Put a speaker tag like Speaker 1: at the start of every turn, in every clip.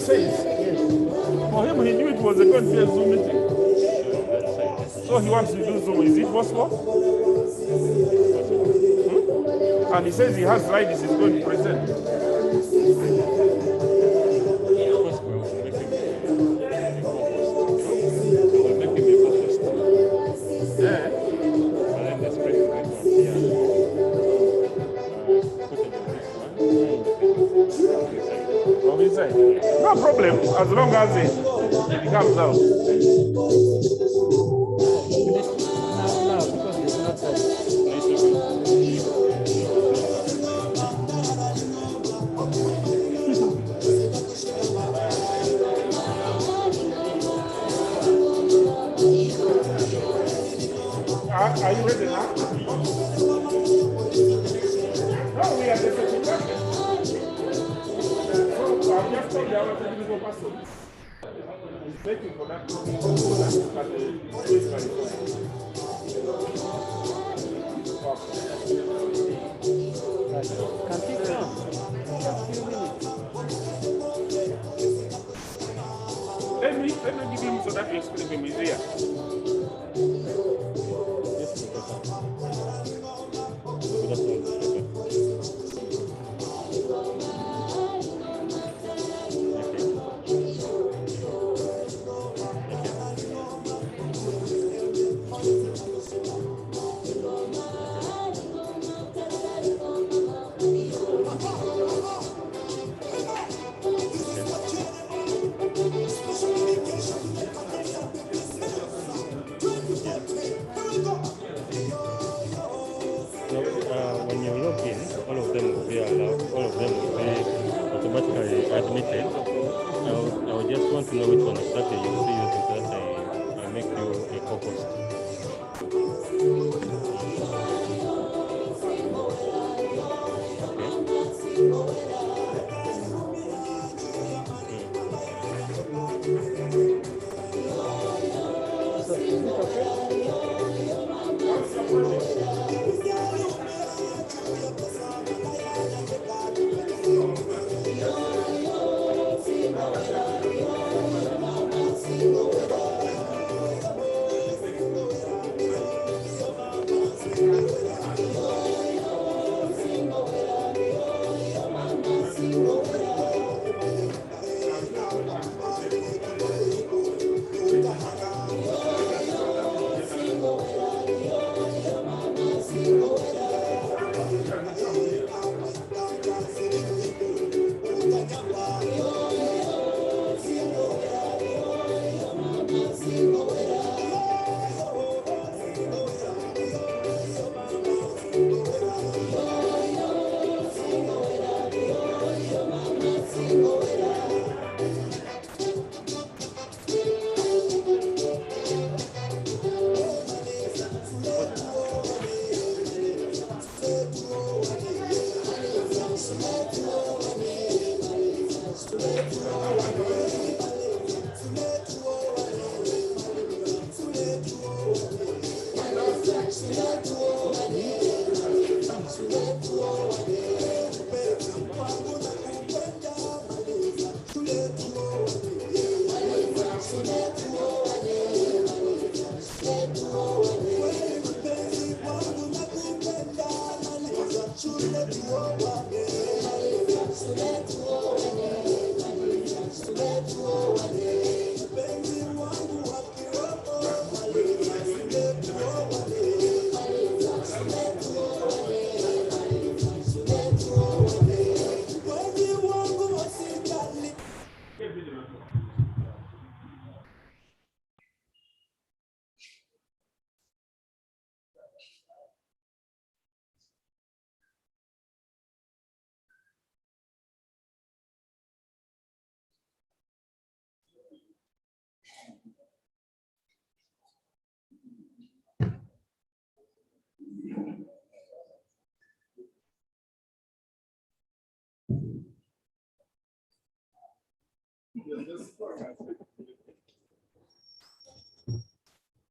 Speaker 1: says.
Speaker 2: Yes.
Speaker 1: For him, he knew it was going to be a Zoom meeting. So he wants to do Zoom. Is it possible? And he says he has slides he's going to present. From inside. No problem, as long as it comes out.
Speaker 2: Now, because it's not
Speaker 1: Are you ready now? No, we are the second person. So I've just told the other technical person. He's waiting for that. But wait by phone.
Speaker 2: Can take time. Just a few minutes.
Speaker 1: Let me give him so that you explain him is here.
Speaker 3: When you log in, all of them will be allowed, all of them will be automatically admitted. I would just want to know which one exactly you will be using so that I make you a co-host.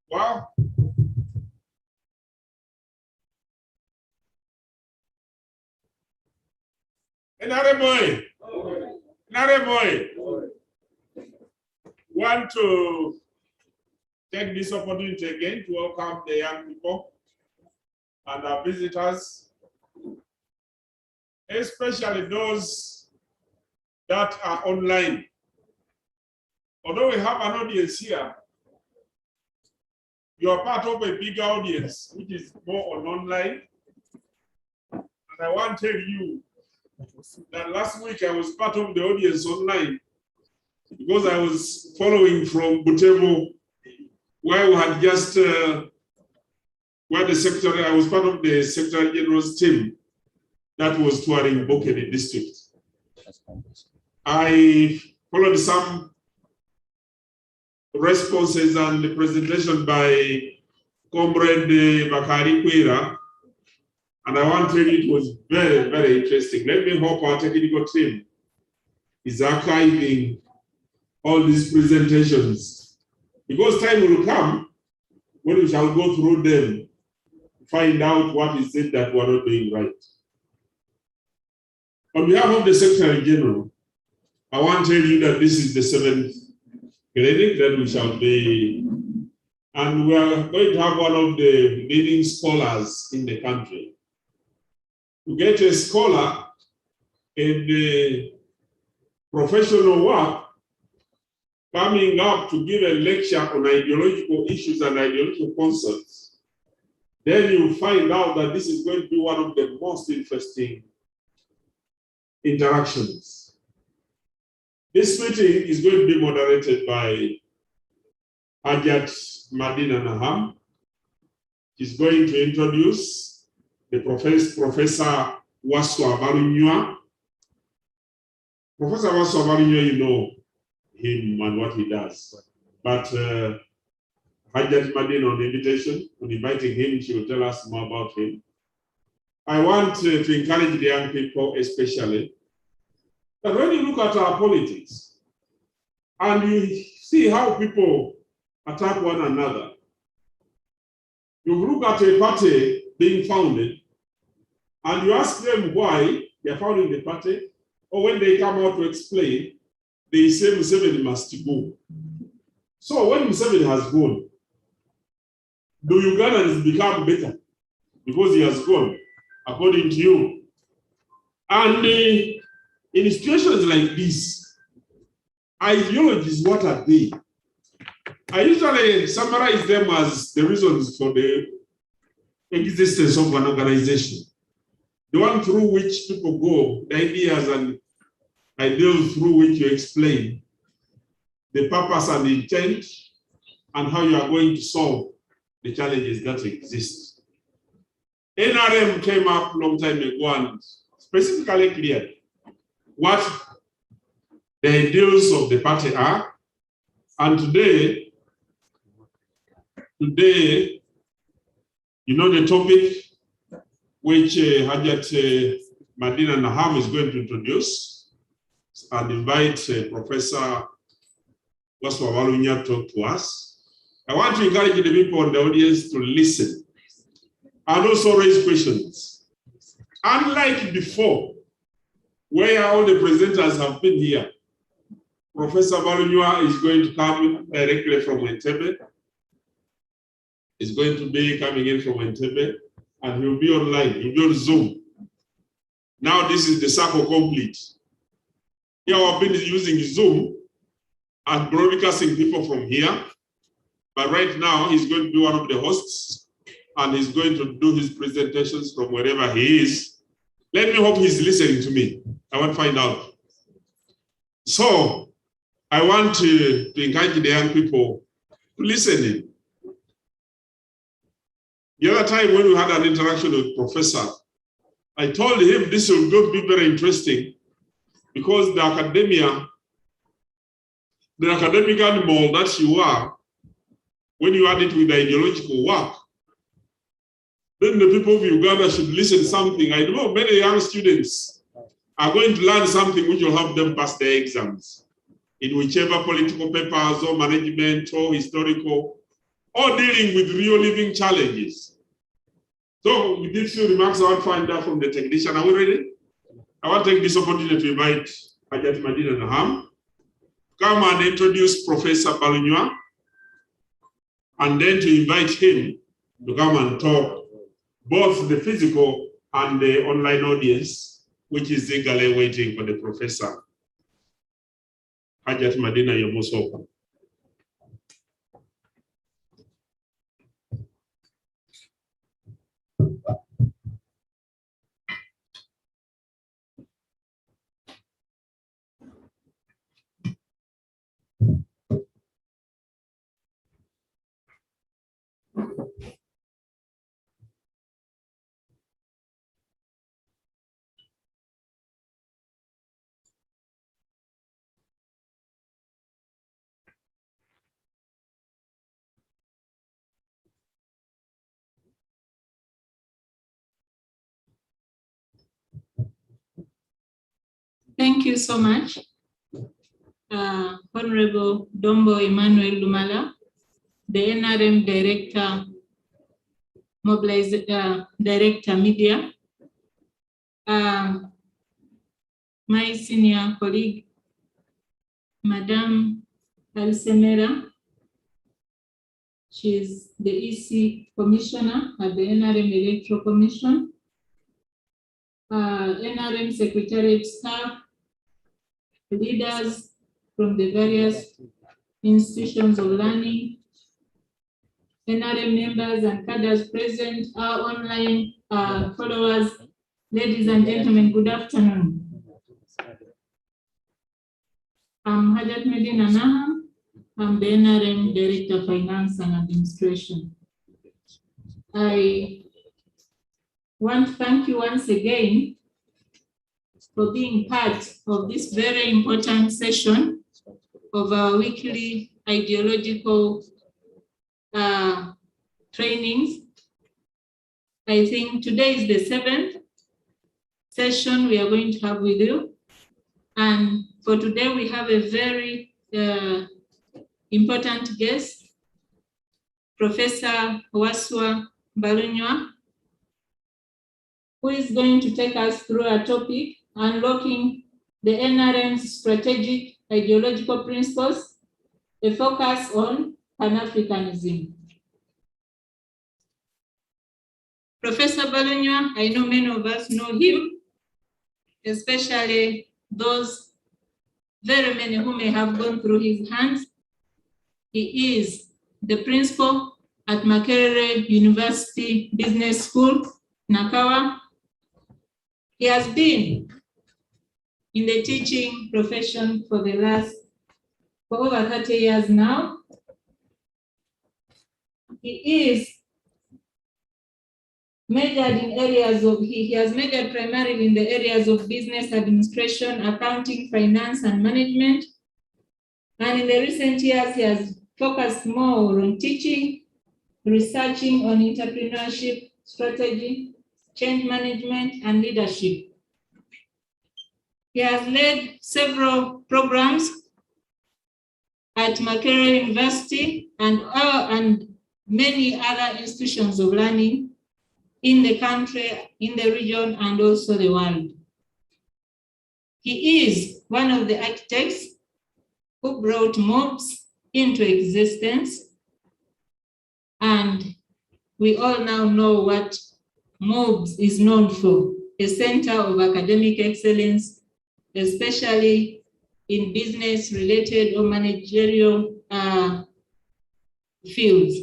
Speaker 3: Wow. NRM boy. NRM boy.
Speaker 1: want to take this opportunity again to welcome the young people and our visitors, especially those that are online. Although we have an audience here, you are part of a bigger audience, which is more on online. And I want to tell you that last week I was part of the audience online because I was following from Butevo, where we had just, where the secretary, I was part of the Secretary General's team that was touring Bokene district. I followed some responses and the presentation by Comrade Bakari Kwira, and I want to tell you it was very, very interesting. Let me hope our technical team is archiving all these presentations, because time will come when we shall go through them, find out what is it that we're not doing right. On behalf of the Secretary General, I want to tell you that this is the 7th clinic that we shall be, and we are going to have one of the leading scholars in the country. To get a scholar in the professional work coming up to give a lecture on ideological issues and ideological concepts, then you find out that this is going to be one of the most interesting interactions. This meeting is going to be moderated by Hajat Madina Naham. She's going to introduce the Professor Waswa Barunywa. Professor Waswa Barunywa, you know him and what he does. But Hajat Madina, on invitation, on inviting him, she will tell us more about him. I want to encourage the young people especially, that when you look at our politics and you see how people attack one another, you look at a party being founded and you ask them why they are founding the party, or when they come out to explain, they say Museveni must go. So when Museveni has gone, do Ugandans become better because he has gone, according to you? And in situations like this, ideologies, what are they? I usually summarize them as the reasons for the existence of an organization. The one through which people go, the ideas and ideals through which you explain the purpose and the intent and how you are going to solve the challenges that exist. NRM came up a long time ago and specifically cleared what the ideals of the party are. And today, you know the topic which Hajat Madina Naham is going to introduce and invite Professor Waswa Barunywa to talk to us. I want to encourage the people in the audience to listen and also raise questions. Unlike before, where all the presenters have been here, Professor Barunywa is going to come directly from Entebbe. He's going to be coming in from Entebbe, and he'll be online, he'll be on Zoom. Now this is the circle complete. Here I've been using Zoom and broadcasting people from here, but right now he's going to be one of the hosts, and he's going to do his presentations from wherever he is. Let me hope he's listening to me. I want to find out. So I want to encourage the young people to listen in. The other time when we had an interaction with Professor, I told him this will going to be very interesting because the academic animal that you are, when you add it with the ideological work, then the people of Uganda should listen to something. I know many young students are going to learn something which will help them pass their exams in whichever political papers or management or historical or dealing with real living challenges. So with these few remarks, I want to find out from the technician. Are we ready? I want to take this opportunity to invite Hajat Madina Naham come and introduce Professor Balunywa, and then to invite him to come and talk, both the physical and the online audience, which is eagerly waiting for the professor. Hajat Madina, you're most welcome.
Speaker 4: Thank you so much, Honorable Dombo Emmanuel Lumala, the NRM Director, Director Media, my senior colleague, Madame Alsemera. She is the EC Commissioner at the NRM Electoral Commission, NRM Secretariat staff, leaders from the various institutions of learning, NRM members and cadres present, our online followers, ladies and gentlemen, good afternoon. I'm Hajat Medina Naham. I'm the NRM Director of Finance and Administration. I want to thank you once again for being part of this very important session of our weekly ideological trainings. I think today is the 7th session we are going to have with you. And for today, we have a very important guest, Professor Waswa Balunywa, who is going to take us through a topic, unlocking the NRM's strategic ideological principles, a focus on Pan-Africanism. Professor Balunywa, I know many of us know him, especially those very many who may have gone through his hands. He is the principal at Makerere University Business School, Nakawa. He has been in the teaching profession for over 30 years now. He is majored in areas of, he has majored primarily in the areas of business administration, accounting, finance, and management. And in the recent years, he has focused more on teaching, researching on entrepreneurship, strategy, change management, and leadership. He has led several programs at Makerere University and many other institutions of learning in the country, in the region, and also the world. He is one of the architects who brought MOBS into existence. And we all now know what MOBS is known for, a center of academic excellence, especially in business-related or managerial fields.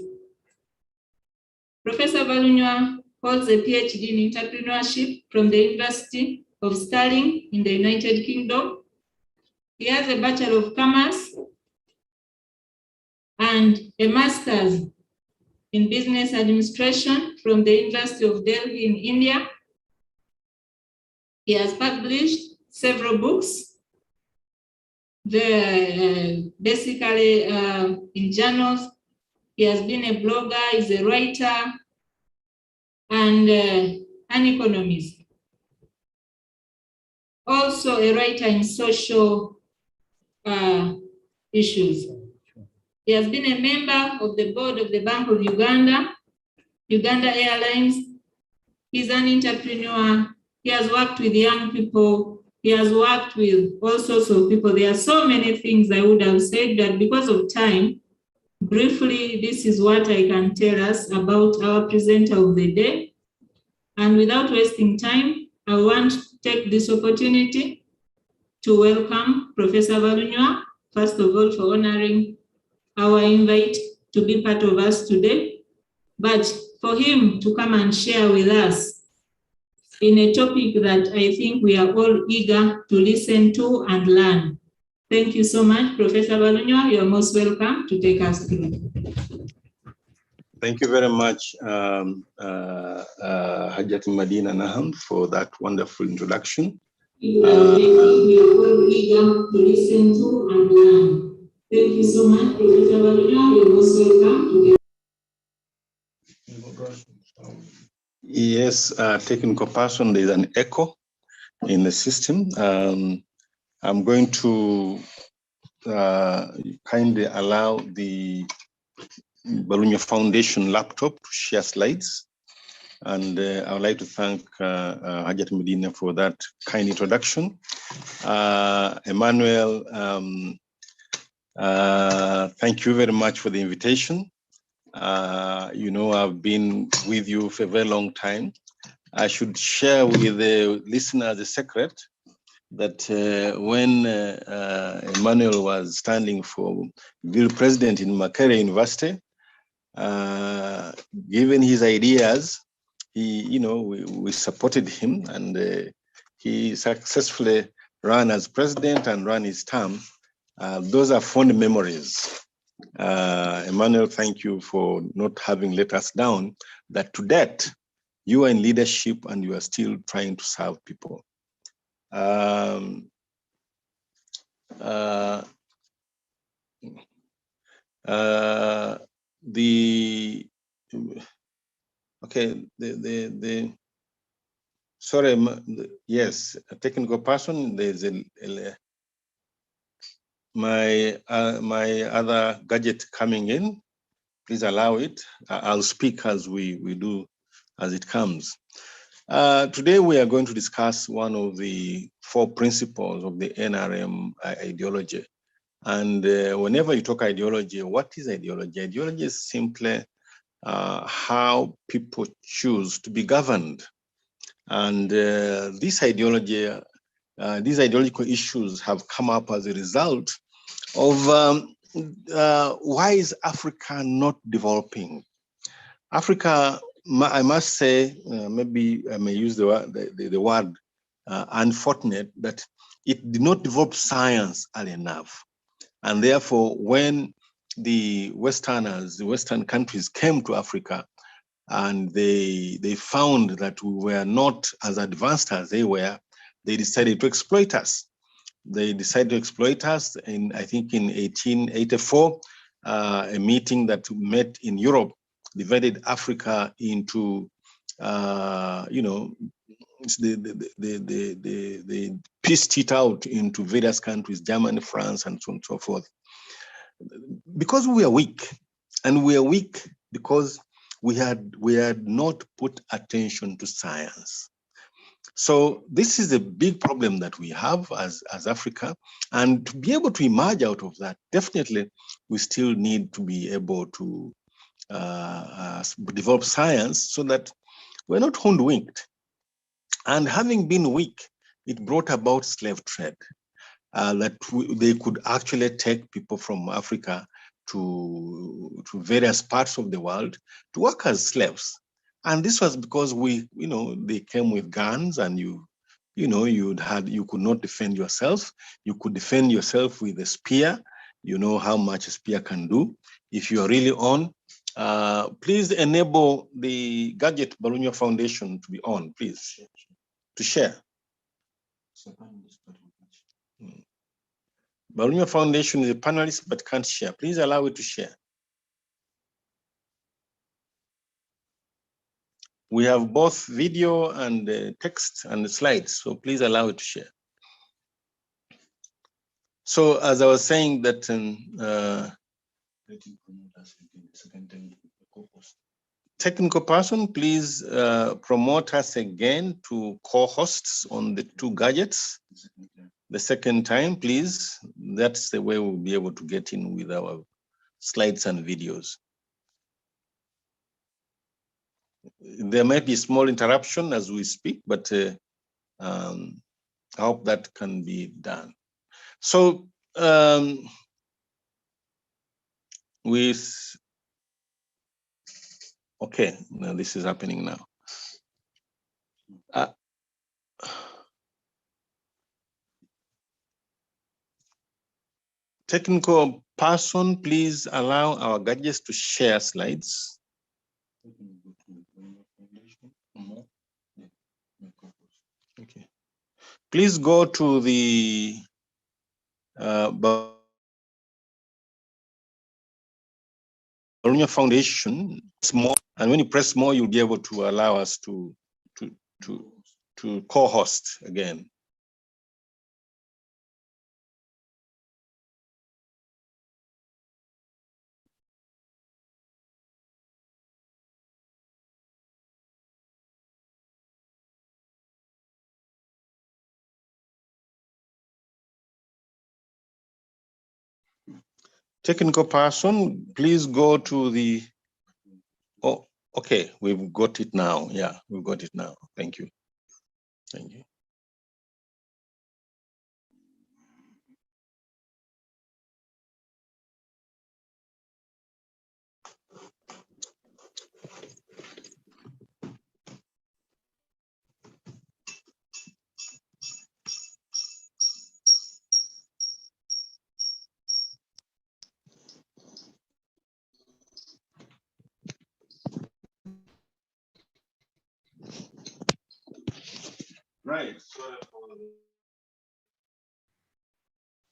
Speaker 4: Professor Balunywa holds a PhD in entrepreneurship from the University of Stirling in the United Kingdom. He has a Bachelor of Commerce and a Master's in Business Administration from the University of Delhi in India. He has published several books, basically in journals. He has been a blogger, he's a writer, and an economist. Also a writer in social issues. He has been a member of the board of the Bank of Uganda, Uganda Airlines. He's an entrepreneur. He has worked with young people He has worked with all sorts of people. There are so many things I would have said, that because of time, briefly, this is what I can tell us about our presenter of the day. And without wasting time, I want to take this opportunity to welcome Professor Valunywa, first of all, for honoring our invite to be part of us today, but for him to come and share with us in a topic that I think we are all eager to listen to and learn. Thank you so much, Professor Valunywa. You are most welcome to take us through.
Speaker 5: Thank you very much, Hajat Madina Naham, for that wonderful introduction.
Speaker 4: We are all eager to listen to and learn. Thank you so much, Professor Valunywa. You are most welcome to take.
Speaker 5: Yes, technical person, there is an echo in the system. I'm going to kindly allow the Valunywa Foundation laptop to share slides. And I would like to thank Hajat Medina for that kind introduction. Emmanuel, thank you very much for the invitation. You know, I've been with you for a very long time. I should share with the listeners a secret that when Emmanuel was standing for Bill President in Makerere University, given his ideas, we supported him, and he successfully ran as president and ran his term. Those are fond memories. Emmanuel, thank you for not having let us down, that to that, you are in leadership and you are still trying to serve people. Yes, a technical person, there's my other gadget coming in. Please allow it. I'll speak as we do, as it comes. Today we are going to discuss one of the 4 principles of the NRM ideology. And whenever you talk ideology, what is ideology? Ideology is simply how people choose to be governed. And this ideology, these ideological issues have come up as a result of why is Africa not developing? Africa, I must say, maybe I may use the word unfortunate, that it did not develop science early enough. And therefore, when the Westerners, the Western countries came to Africa, and they found that we were not as advanced as they were, they decided to exploit us. They decided to exploit us I think in 1884, a meeting that met in Europe divided Africa into, they pieced it out into various countries, Germany, France, and so on and so forth. Because we are weak, and we are weak because we had not put attention to science. So this is a big problem that we have as Africa, and to be able to emerge out of that, definitely we still need to be able to develop science so that we're not hoodwinked. And having been weak, it brought about slave trade, that they could actually take people from Africa to various parts of the world to work as slaves. And this was because they came with guns, and you could not defend yourself. You could defend yourself with a spear. You know how much a spear can do. If you are really on, please enable the Gadget Valunywa Foundation to be on, please, to share. Valunywa Foundation is a panelist but can't share. Please allow it to share. We have both video and text and slides, so please allow it to share. So as I was saying that, Technical person, please promote us again to co-hosts on the two gadgets. The second time, please. That's the way we'll be able to get in with our slides and videos. There might be small interruption as we speak, but I hope that can be done. So okay, now this is happening now. Technical person, please allow our gadgets to share slides. Okay. Please go to the Bologna Foundation, more, and when you press more, you'll be able to allow us to co-host again. Technical person, please go to the, oh, okay, we've got it now. Yeah, we've got it now. Thank you. Thank you. Right.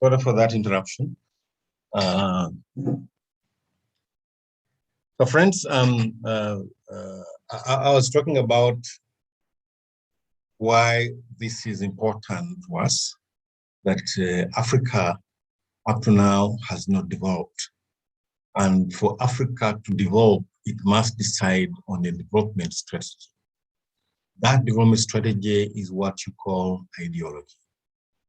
Speaker 5: Sorry for that interruption. So friends, I was talking about why this is important to us, that Africa up to now has not developed. And for Africa to develop, it must decide on a development strategy. That development strategy is what you call ideology.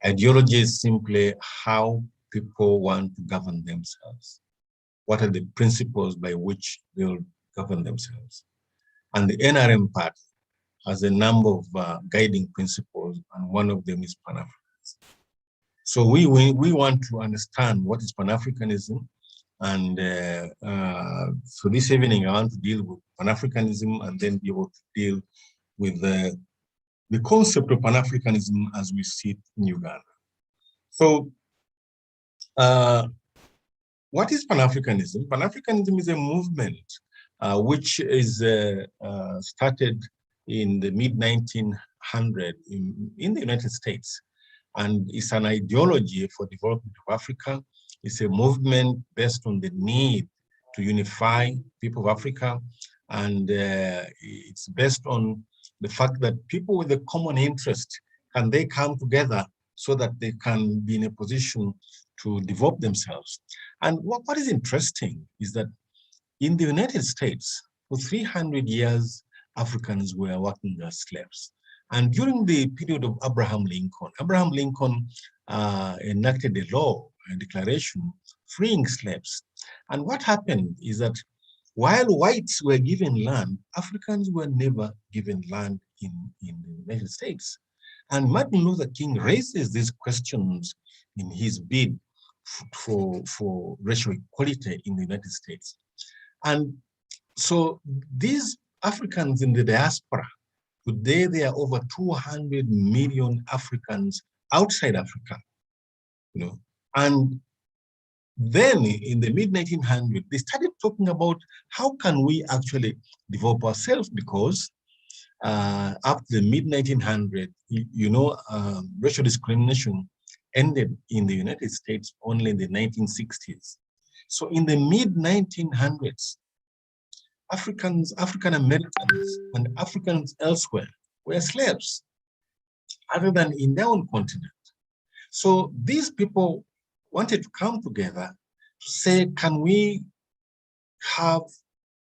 Speaker 5: Ideology is simply how people want to govern themselves. What are the principles by which they'll govern themselves? And the NRM party has a number of guiding principles, and one of them is Pan-Africanism. So we want to understand what is Pan-Africanism, and so this evening I want to deal with Pan-Africanism and then be able to deal with the concept of Pan-Africanism as we see it in Uganda. So what is Pan-Africanism? Pan-Africanism is a movement which is started in the mid-1900s in the United States. And it's an ideology for development of Africa. It's a movement based on the need to unify people of Africa. And it's based on the fact that people with a common interest, can they come together so that they can be in a position to develop themselves. And what is interesting is that in the United States, for 300 years, Africans were working as slaves. And during the period of Abraham Lincoln enacted a law, a declaration, freeing slaves. And what happened is that while whites were given land, Africans were never given land in the United States. And Martin Luther King raises these questions in his bid for racial equality in the United States. And so these Africans in the diaspora, today there are over 200 million Africans outside Africa, you know. And then in the mid-1900s, they started talking about how can we actually develop ourselves, because up to the mid-1900s, racial discrimination ended in the United States only in the 1960s. So in the mid-1900s, African Americans and Africans elsewhere were slaves, other than in their own continent. So these people wanted to come together to say, can we have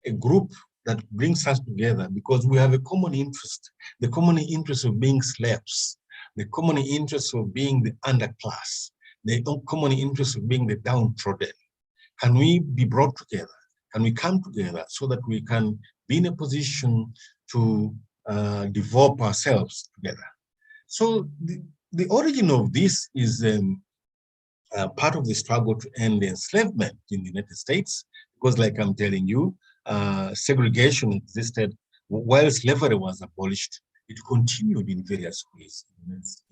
Speaker 5: a group that brings us together because we have a common interest, the common interest of being slaves, the common interest of being the underclass, the common interest of being the downtrodden. Can we be brought together? Can we come together so that we can be in a position to develop ourselves together? So the origin of this is part of the struggle to end enslavement in the United States, because like I'm telling you, segregation existed while slavery was abolished. It continued in various ways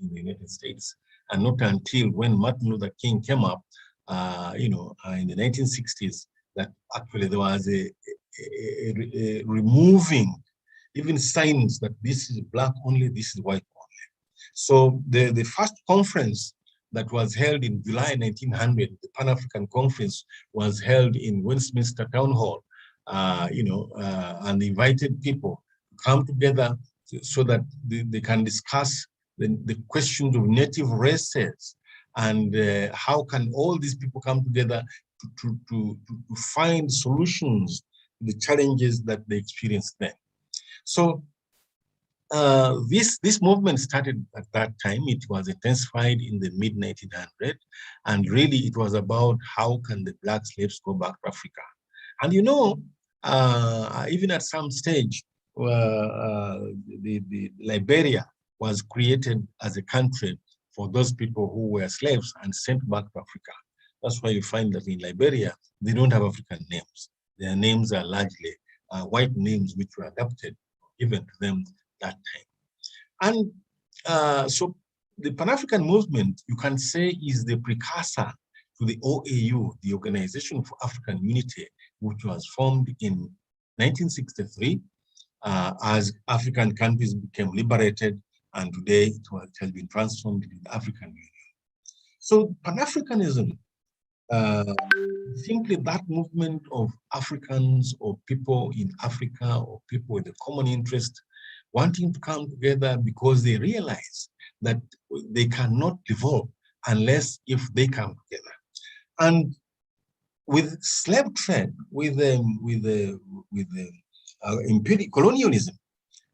Speaker 5: in the United States, and not until when Martin Luther King came up, in the 1960s, that actually there was a removing even signs that this is black only, this is white only. So the first conference that was held in July 1900, the Pan-African Conference, was held in Westminster Town Hall, and invited people to come together so that they can discuss the questions of native races and how can all these people come together to find solutions to the challenges that they experienced then. So this movement started at that time. It was intensified in the mid-1900s, and really it was about how can the black slaves go back to Africa. And even at some stage, the Liberia was created as a country for those people who were slaves and sent back to Africa. That's why you find that in Liberia, they don't have African names. Their names are largely white names which were adopted, given to them that time. And so the Pan-African movement, you can say, is the precursor to the OAU, the Organization for African Unity, which was formed in 1963 as African countries became liberated, and today it has been transformed into the African Union. So Pan-Africanism, simply that movement of Africans or people in Africa or people with a common interest wanting to come together because they realize that they cannot develop unless if they come together. And with slave trade, with colonialism,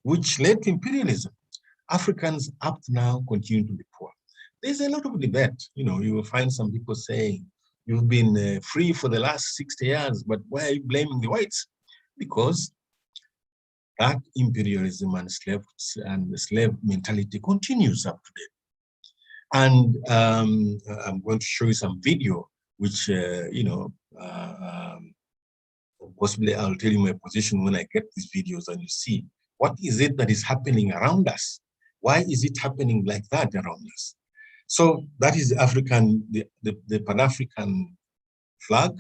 Speaker 5: which led to imperialism, Africans up to now continue to be poor. There's a lot of debate. You will find some people saying, you've been free for the last 60 years, but why are you blaming the whites? Because that imperialism and slave mentality continues up to date. And I'm going to show you some video, which, possibly I'll tell you my position when I get these videos and you see what is it that is happening around us? Why is it happening like that around us? So that is the Pan-African flag,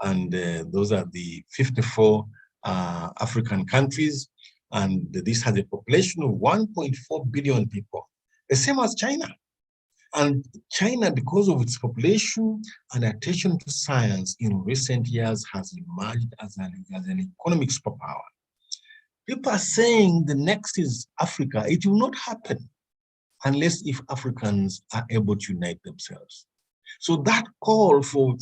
Speaker 5: and those are the 54 African countries, and this has a population of 1.4 billion people, the same as China. And China, because of its population and attention to science in recent years, has emerged as an economic superpower. People are saying the next is Africa. It will not happen unless if Africans are able to unite themselves. So that call for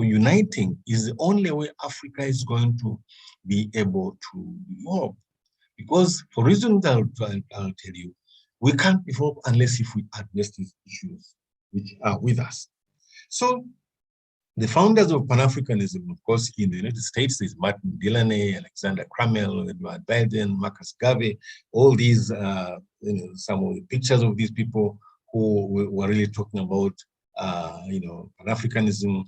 Speaker 5: uniting is the only way Africa is going to be able to evolve. Because for reasons I'll tell you, we can't evolve unless if we address these issues which are with us. So the founders of Pan-Africanism, of course, in the United States, is Martin Delaney, Alexander Crummell, Edward Biden, Marcus Garvey, all these, some of the pictures of these people who were really talking about, Pan-Africanism,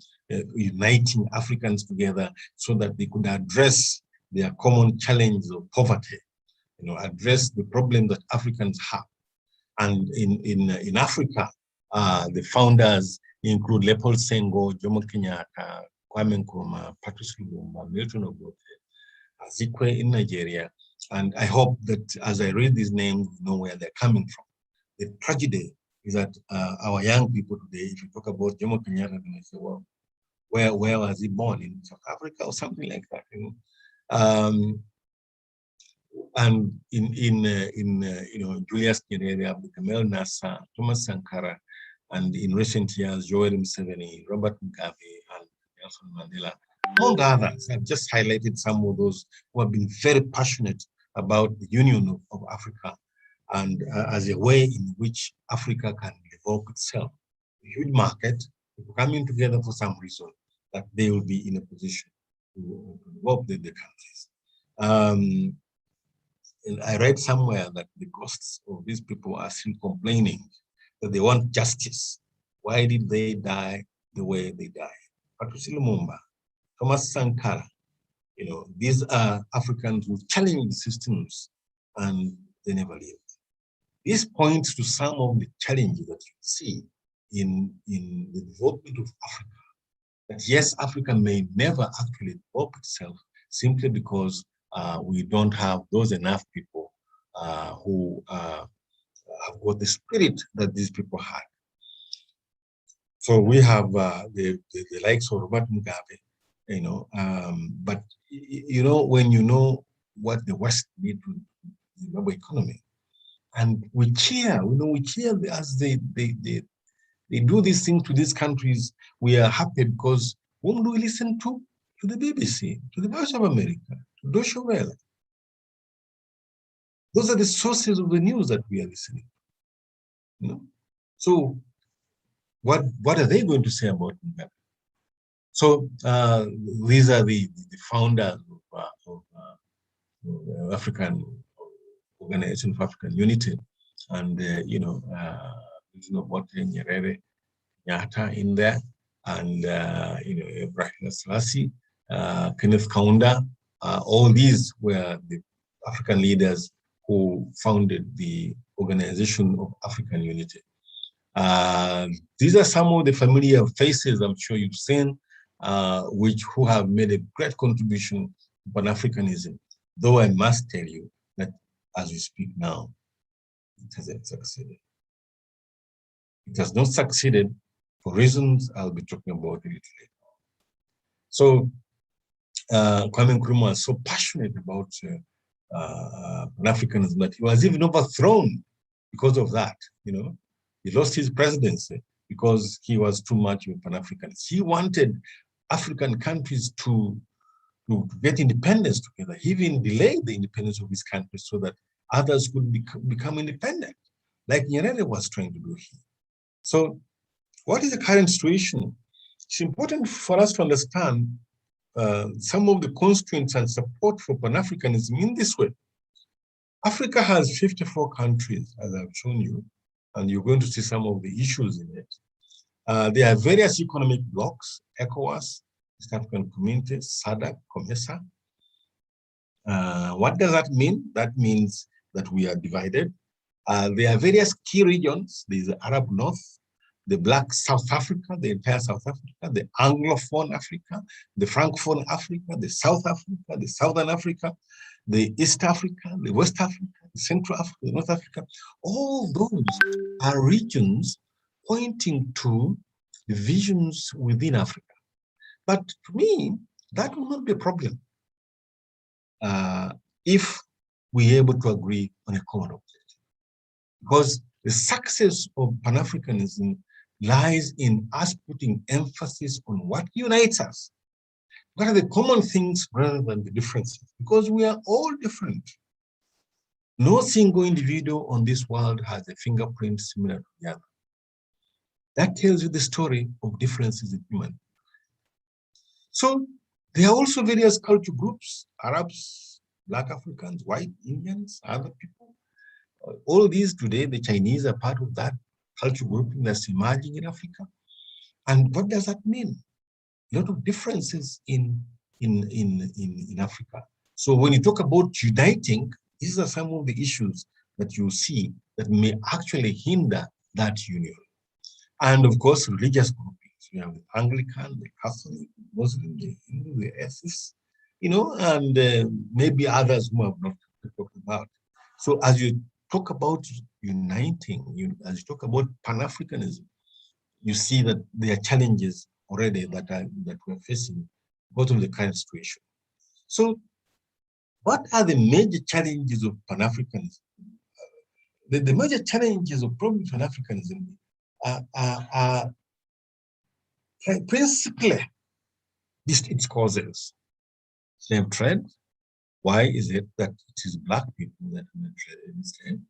Speaker 5: uniting Africans together so that they could address their common challenge of poverty, address the problem that Africans have. And in Africa, the founders include Leopold Senghor, Jomo Kenyatta, Kwame Nkrumah, Patrice Lumumba, Milton Obote, Azikwe in Nigeria. And I hope that as I read these names, you know where they're coming from. The tragedy is that our young people today, if you talk about Jomo Kenyatta, then they say, well, where was he born? In South Africa or something like that? And in Julius Nyerere, Abdul Nasser, Thomas Sankara, and in recent years, Yoweri Museveni, Robert Mugabe, and Nelson Mandela Among others, I've just highlighted some of those who have been very passionate about the union of Africa and as a way in which Africa can develop itself. A huge market, people coming together for some reason, that they will be in a position to develop the countries. I read somewhere that the ghosts of these people are still complaining that they want justice. Why did they die the way they died? Patrice Lumumba, Thomas Sankara, these are Africans who challenge the systems and they never lived. This points to some of the challenges that you see in the development of Africa. That yes, Africa may never actually develop itself simply because we don't have those enough people who have got the spirit that these people had. So we have the likes of Robert Mugabe, but when you know what the West did to the global economy, and we cheer, we cheer as they do these things to these countries. We are happy because whom do we listen to? To the BBC, to the Voice of America, to Deutsche Welle. Those are the sources of the news that we are listening to. So what are they going to say about Mugabe? So these are the founders of African Organization for African Unity, and Nyerere, Nyata in there, and Ibrahim Selassie, Kenneth Kaunda. All these were the African leaders who founded the Organization of African Unity. These are some of the familiar faces I'm sure you've seen, who have made a great contribution to Pan-Africanism, though I must tell you that as we speak now, it hasn't succeeded. It has not succeeded for reasons I'll be talking about a little later. So Kwame Nkrumah was so passionate about Pan-Africanism that he was even overthrown because of that. He lost his presidency because he was too much of a Pan-Africanist. He wanted African countries to get independence together. He even delayed the independence of his country so that others could become independent, like Nyerere was trying to do here. So what is the current situation? It's important for us to understand some of the constraints and support for Pan-Africanism in this way. Africa has 54 countries, as I've shown you, and you're going to see some of the issues in it. There are various economic blocks, ECOWAS, East African Community, SADC, COMESA. What does that mean? That means that we are divided. There are various key regions. There's the Arab North, the Black South Africa, the entire South Africa, the Anglophone Africa, the Francophone Africa, the South Africa, the Southern Africa, the East Africa, the West Africa, the Central Africa, the North Africa. All those are regions pointing to the visions within Africa. But to me, that will not be a problem if we're able to agree on a common objective. Because the success of Pan-Africanism lies in us putting emphasis on what unites us. What are the common things rather than the differences? Because we are all different. No single individual on this world has a fingerprint similar to the other. That tells you the story of differences in human. So there are also various culture groups, Arabs, Black Africans, white Indians, other people. All these today, the Chinese are part of that culture grouping that's emerging in Africa. And what does that mean? A lot of differences in Africa. So when you talk about uniting, these are some of the issues that you see that may actually hinder that union. And of course, religious groupings. We have the Anglican, the Catholic, the Muslim, the Hindu, the atheists, and maybe others who have not talked about. So as you talk about uniting, as you talk about Pan-Africanism, you see that there are challenges already that we're facing because of the current situation. So what are the major challenges of Pan-Africanism? The major challenges of problem Pan-Africanism are principally its causes. Slave trade. Why is it that it is black people that were traded in slaves?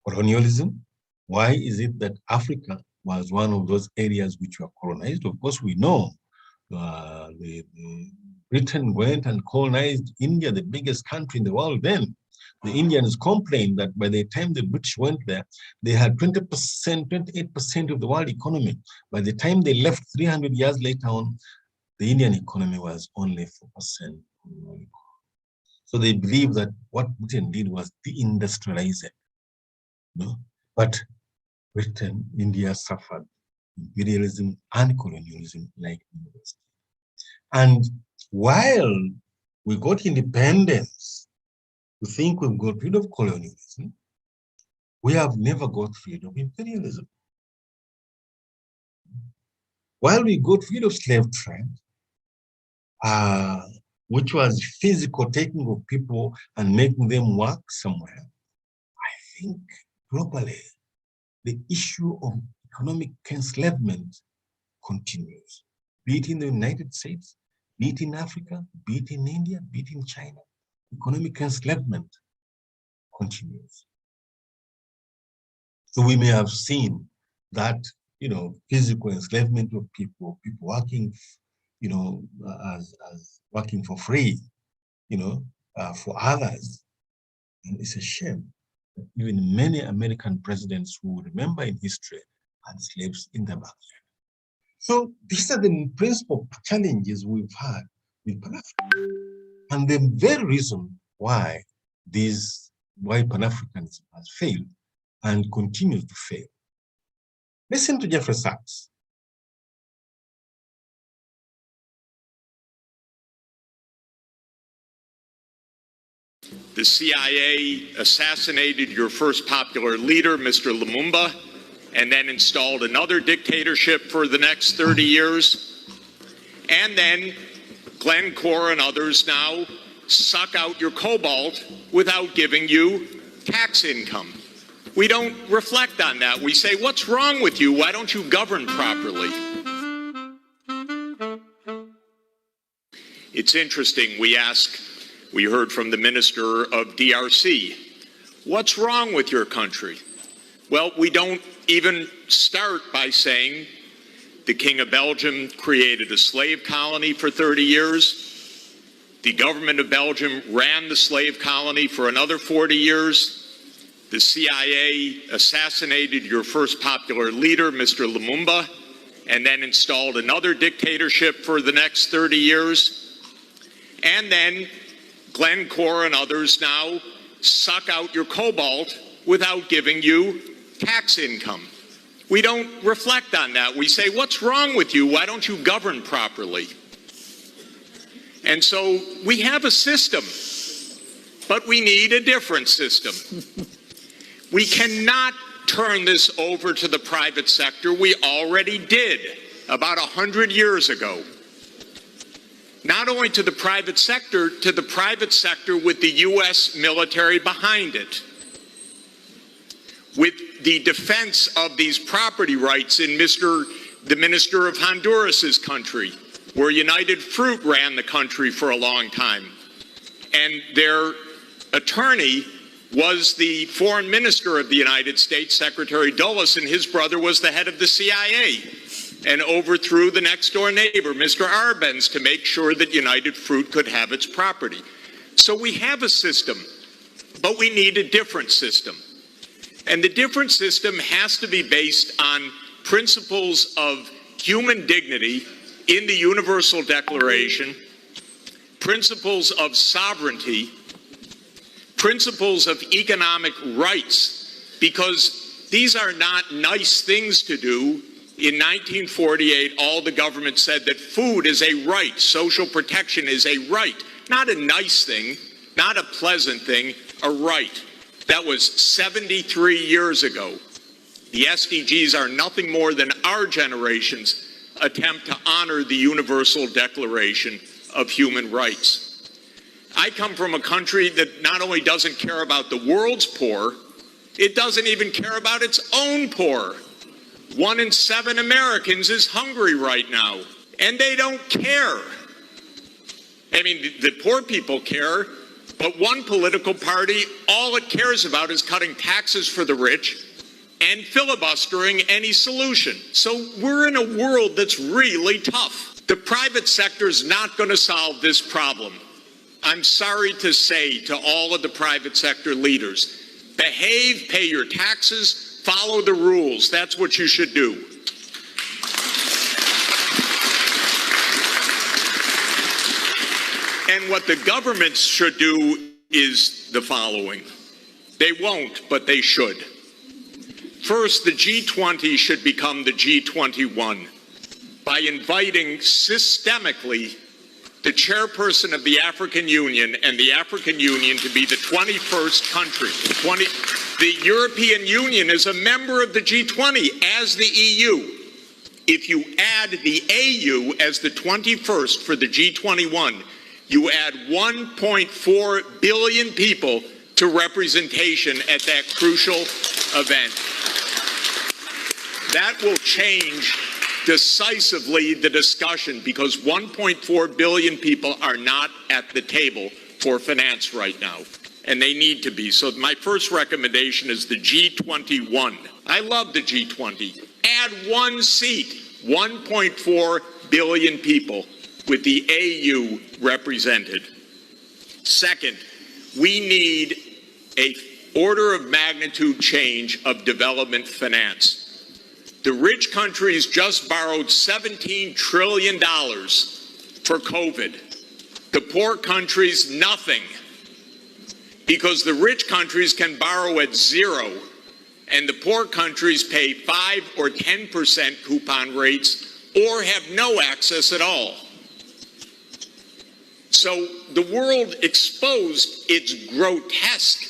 Speaker 5: Colonialism. Why is it that Africa was one of those areas which were colonized? Of course, we know Britain went and colonized India, the biggest country in the world then. The Indians complained that by the time the British went there, they had 20%, 28% of the world economy. By the time they left 300 years later on, the Indian economy was only 4%. So they believe that what Britain did was deindustrialize it. No? But Britain, India suffered imperialism and colonialism like the West. And while we got independence, we think we've got rid of colonialism, we have never got rid of imperialism. While we got rid of slave trade, which was physical taking of people and making them work somewhere, I think globally, the issue of economic enslavement continues, be it in the United States, be it in Africa, be it in India, be it in China. Economic enslavement continues. So we may have seen that, physical enslavement of people working, as working for free, for others. And it's a shame that even many American presidents who remember in history had slaves in their background. So these are the principal challenges we've had with Pan-Africanism. And the very reason why Pan-Africanism has failed and continues to fail. Listen to Jeffrey Sachs.
Speaker 6: The CIA assassinated your first popular leader, Mr. Lumumba, and then installed another dictatorship for the next 30 years. And then Glencore and others now suck out your cobalt without giving you tax income. We don't reflect on that. We say, what's wrong with you? Why don't you govern properly? It's interesting, we heard from the minister of DRC, what's wrong with your country? Well, we don't even start by saying the King of Belgium created a slave colony for 30 years. The government of Belgium ran the slave colony for another 40 years. The CIA assassinated your first popular leader, Mr. Lumumba, and then installed another dictatorship for the next 30 years. And then Glencore and others now suck out your cobalt without giving you tax income. We don't reflect on that. We say, what's wrong with you? Why don't you govern properly? And so we have a system, but we need a different system. We cannot turn this over to the private sector. We already did about 100 years ago. Not only to the private sector with the U.S. military behind it, with the defense of these property rights in the minister of Honduras's country, where United Fruit ran the country for a long time. And their attorney was the foreign minister of the United States, Secretary Dulles, and his brother was the head of the CIA and overthrew the next door neighbor, Mr. Arbenz, to make sure that United Fruit could have its property. So we have a system, but we need a different system. And the different system has to be based on principles of human dignity in the Universal Declaration, principles of sovereignty, principles of economic rights, because these are not nice things to do. In 1948, all the government said that food is a right, social protection is a right, not a nice thing, not a pleasant thing, a right. That was 73 years ago. The SDGs are nothing more than our generation's attempt to honor the Universal Declaration of Human Rights. I come from a country that not only doesn't care about the world's poor, it doesn't even care about its own poor. 1 in 7 Americans is hungry right now, and they don't care. I mean, the poor people care, but one political party, all it cares about is cutting taxes for the rich and filibustering any solution. So we're in a world that's really tough. The private sector is not going to solve this problem. I'm sorry to say to all of the private sector leaders, behave, pay your taxes, follow the rules. That's what you should do. And what the governments should do is the following. They won't, but they should. First, the G20 should become the G21 by inviting systemically the chairperson of the African Union and the African Union to be the 21st country. The European Union is a member of the G20 as the EU. If you add the AU as the 21st for the G21, you add 1.4 billion people to representation at that crucial event. That will change decisively the discussion because 1.4 billion people are not at the table for finance right now, and they need to be. So my first recommendation is the G21. I love the G20. Add one seat, 1.4 billion people with the AU represented. Second, we need an order of magnitude change of development finance. The rich countries just borrowed $17 trillion for COVID. The poor countries, nothing. Because the rich countries can borrow at 0, and the poor countries pay 5 or 10% coupon rates or have no access at all. So the world exposed its grotesque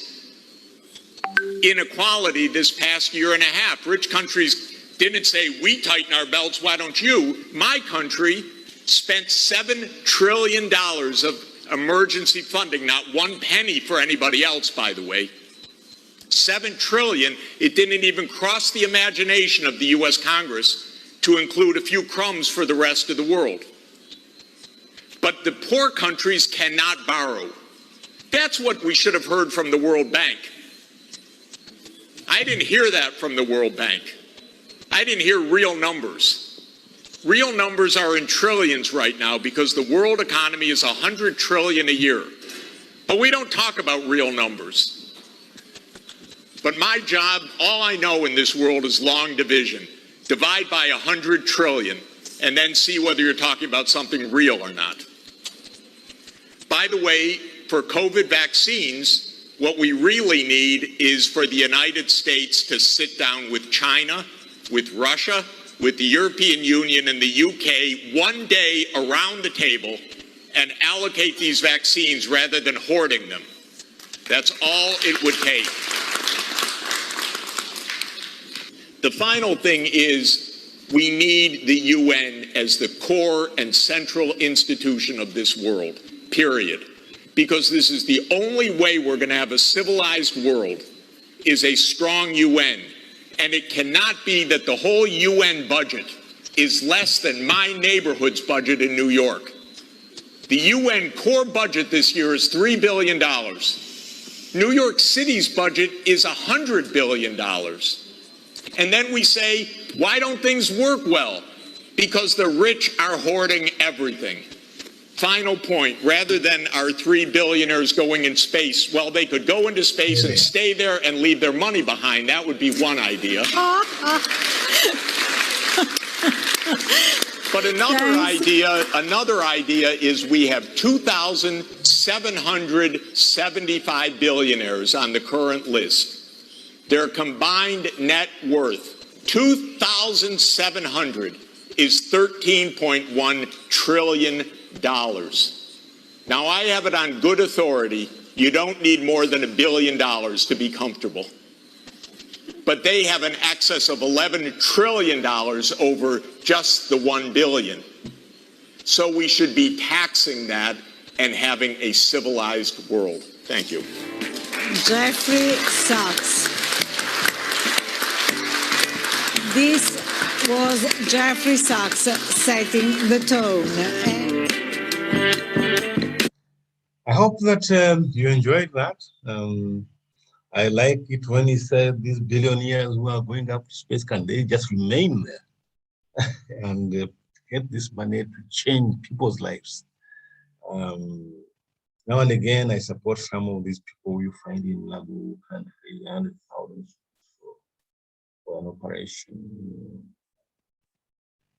Speaker 6: inequality this past year and a half. Rich countries didn't say, we tighten our belts, why don't you? My country spent $7 trillion of emergency funding, not one penny for anybody else, by the way. $7 trillion, it didn't even cross the imagination of the US Congress to include a few crumbs for the rest of the world. But the poor countries cannot borrow. That's what we should have heard from the World Bank. I didn't hear that from the World Bank. I didn't hear real numbers. Real numbers are in trillions right now because the world economy is 100 trillion a year. But we don't talk about real numbers. But my job, all I know in this world is long division. Divide by 100 trillion and then see whether you're talking about something real or not. By the way, for COVID vaccines, what we really need is for the United States to sit down with China, with Russia, with the European Union and the UK one day around the table and allocate these vaccines rather than hoarding them. That's all it would take. The final thing is we need the UN as the core and central institution of this world, period. Because this is the only way we're going to have a civilized world is a strong UN. And it cannot be that the whole UN budget is less than my neighborhood's budget in New York. The UN core budget this year is $3 billion. New York City's budget is $100 billion. And then we say, why don't things work well? Because the rich are hoarding everything. Final point, rather than our 3 billionaires going in space, well, they could go into space and stay there and leave their money behind. That would be one idea. But another idea is we have 2,775 billionaires on the current list. Their combined net worth, 2,700, is $13.1 trillion. Now, I have it on good authority, you don't need more than $1 billion to be comfortable. But they have an excess of $11 trillion over just the $1 billion. So we should be taxing that and having a civilized world. Thank you.
Speaker 7: Jeffrey Sachs. This was Jeffrey Sachs setting the tone.
Speaker 5: I hope that you enjoyed that. I like it when he said these billionaires who are going up to space, can they just remain there and get this money to change people's lives? Now and again, I support some of these people you find in Labu country, 100,000 for an operation.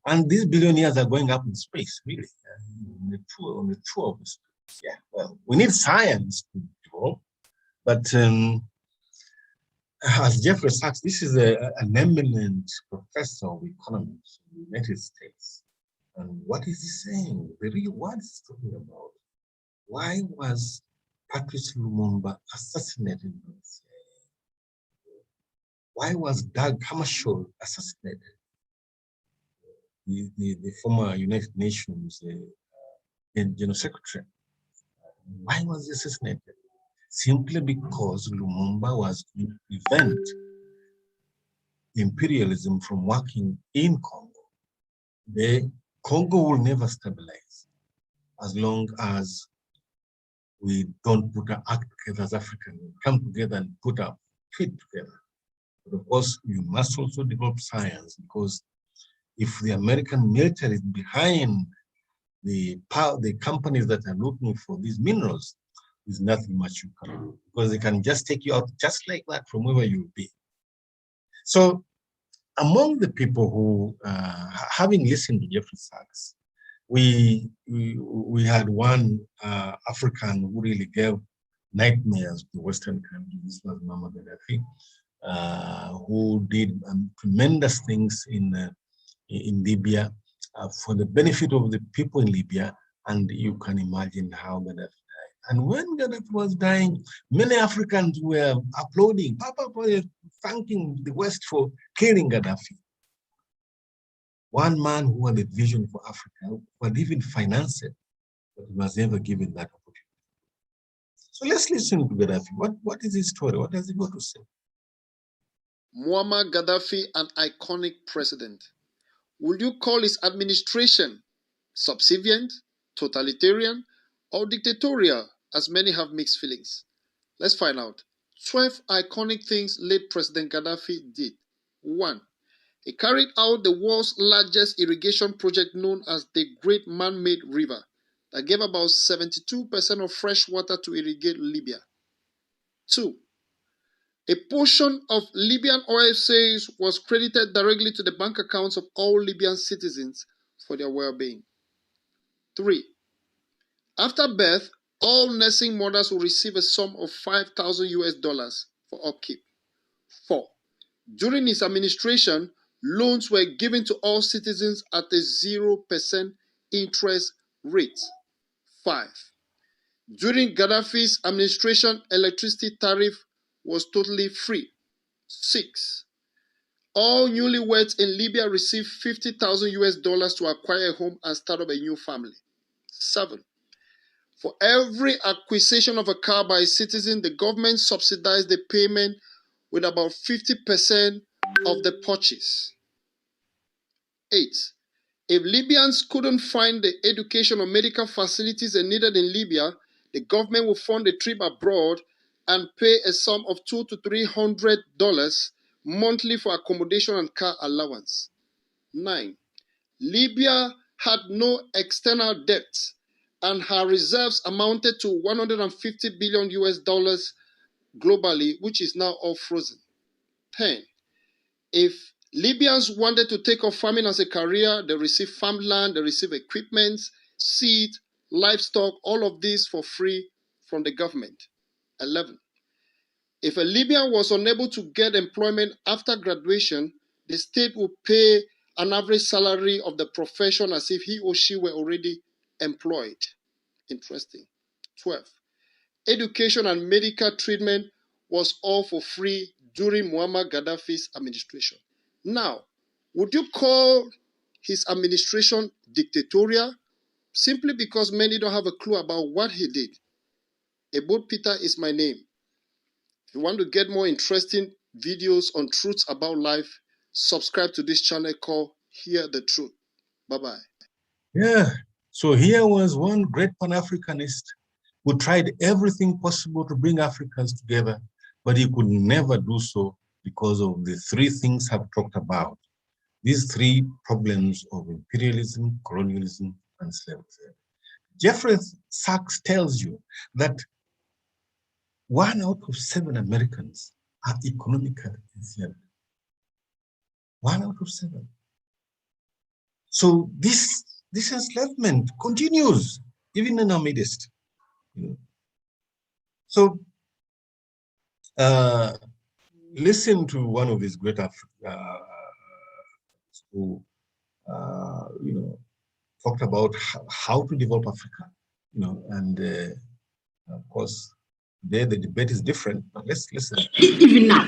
Speaker 5: And these billionaires are going up in space, really, on the tour of space. Yeah, well, we need science to develop, but as Jeffrey Sachs, this is an eminent professor of economics in the United States. And what is he saying? What is he talking about? Why was Patrice Lumumba assassinated? Why was Dag Hammarskjöld assassinated? The former United Nations General Secretary. Why was he assassinated? Simply because Lumumba was going to prevent imperialism from working in Congo. The Congo will never stabilize as long as we don't put our act together as Africans, come together and put our feet together. But of course, you must also develop science, because if the American military is behind the companies that are looking for these minerals, there's nothing much you can do, because they can just take you out just like that from wherever you'll be. So among the people who, having listened to Jeffrey Sachs, we had one African who really gave nightmares to Western countries. This was Muammar Gaddafi, who did tremendous things in Libya for the benefit of the people in Libya, and you can imagine how Gaddafi died. And when Gaddafi was dying, many Africans were applauding, thanking the West for killing Gaddafi. One man who had a vision for Africa, who had even financed it, but he was never given that opportunity. So let's listen to Gaddafi. What is his story? What does he got to say?
Speaker 8: Muammar Gaddafi, an iconic president. Would you call his administration subservient, totalitarian, or dictatorial, as many have mixed feelings? Let's find out. 12 iconic things late President Gaddafi did. 1. He carried out the world's largest irrigation project known as the Great Man-Made River that gave about 72% of fresh water to irrigate Libya. 2. A portion of Libyan oil sales was credited directly to the bank accounts of all Libyan citizens for their well-being. 3. After birth, all nursing mothers will receive a sum of $5,000 for upkeep. 4. During his administration, loans were given to all citizens at a 0% interest rate. 5. During Gaddafi's administration, electricity tariff was totally free. 6. All newlyweds in Libya received $50,000 to acquire a home and start up a new family. 7. For every acquisition of a car by a citizen, the government subsidized the payment with about 50% of the purchase. 8. If Libyans couldn't find the education or medical facilities they needed in Libya, the government would fund a trip abroad and pay a sum of $200 to $300 monthly for accommodation and car allowance. 9. Libya had no external debt, and her reserves amounted to $150 billion globally, which is now all frozen. 10. If Libyans wanted to take up farming as a career, they receive farmland, they receive equipment, seed, livestock, all of this for free from the government. 11. If a Libyan was unable to get employment after graduation, the state would pay an average salary of the profession as if he or she were already employed. Interesting. 12. Education and medical treatment was all for free during Muammar Gaddafi's administration. Now, would you call his administration dictatorial? Simply because many don't have a clue about what he did. Ebot Peter is my name. If you want to get more interesting videos on truths about life, subscribe to this channel called Hear the Truth. Bye-bye.
Speaker 5: Yeah, so here was one great Pan-Africanist who tried everything possible to bring Africans together, but he could never do so because of the three things I've talked about. These three problems of imperialism, colonialism, and slavery. Jeffrey Sachs tells you that 1 out of 7 Americans are economically enslaved. 1 out of 7. So this enslavement continues even in our midst. So listen to one of these great who talked about how to develop Africa, and of course there the debate is different, but let's listen.
Speaker 9: Even now,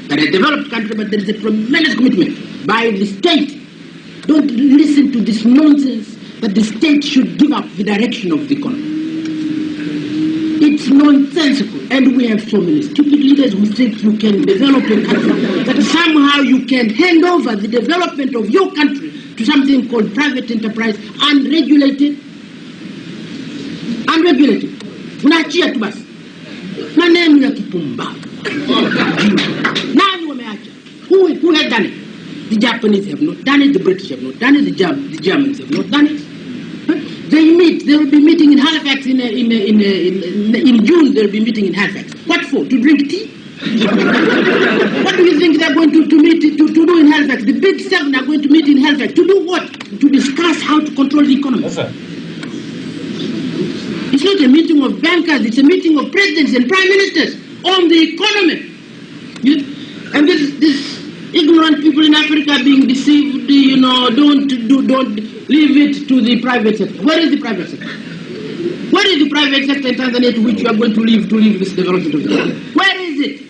Speaker 9: that a developed country, but there is a tremendous commitment by the state. Don't listen to this nonsense that the state should give up the direction of the economy. It's nonsensical, and we have so many stupid leaders who think you can develop a country, that somehow you can hand over the development of your country to something called private enterprise, unregulated. Unaachia tu basi. Maneno ya kipumbavu. Nani wameacha? Who had done it? The Japanese have not done it, the British have not done it, the Germans have not done it. They will be meeting in Halifax in June. They'll be meeting in Halifax. What for? To drink tea? What do you think they're going to meet to do in Halifax? The big 7 are going to meet in Halifax to do what? To discuss how to control the economy.
Speaker 5: Yes, sir.
Speaker 9: It's not a meeting of bankers. It's a meeting of presidents and prime ministers on the economy. And this ignorant people in Africa being deceived. Don't leave it to the private sector. Where is the private sector? Where is the private sector in Tanzania to which you are going to leave this development of the country? Where is it?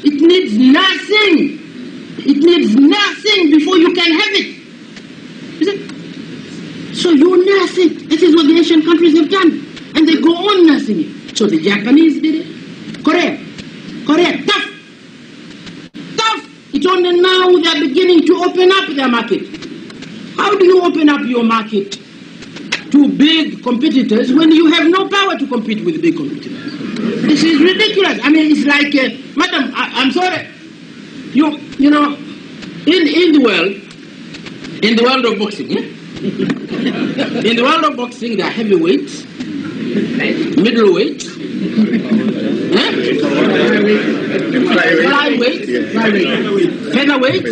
Speaker 9: It needs nothing. It needs nothing before you can have it. Is it? So you nurse it. This is what the Asian countries have done. And they go on nursing it. So the Japanese did it. Korea, tough. It's only now they're beginning to open up their market. How do you open up your market to big competitors when you have no power to compete with big competitors? This is ridiculous. I mean, it's like, madam, I'm sorry. In the world of boxing, in the world of boxing, there are heavyweights, middleweight, flyweight, featherweight,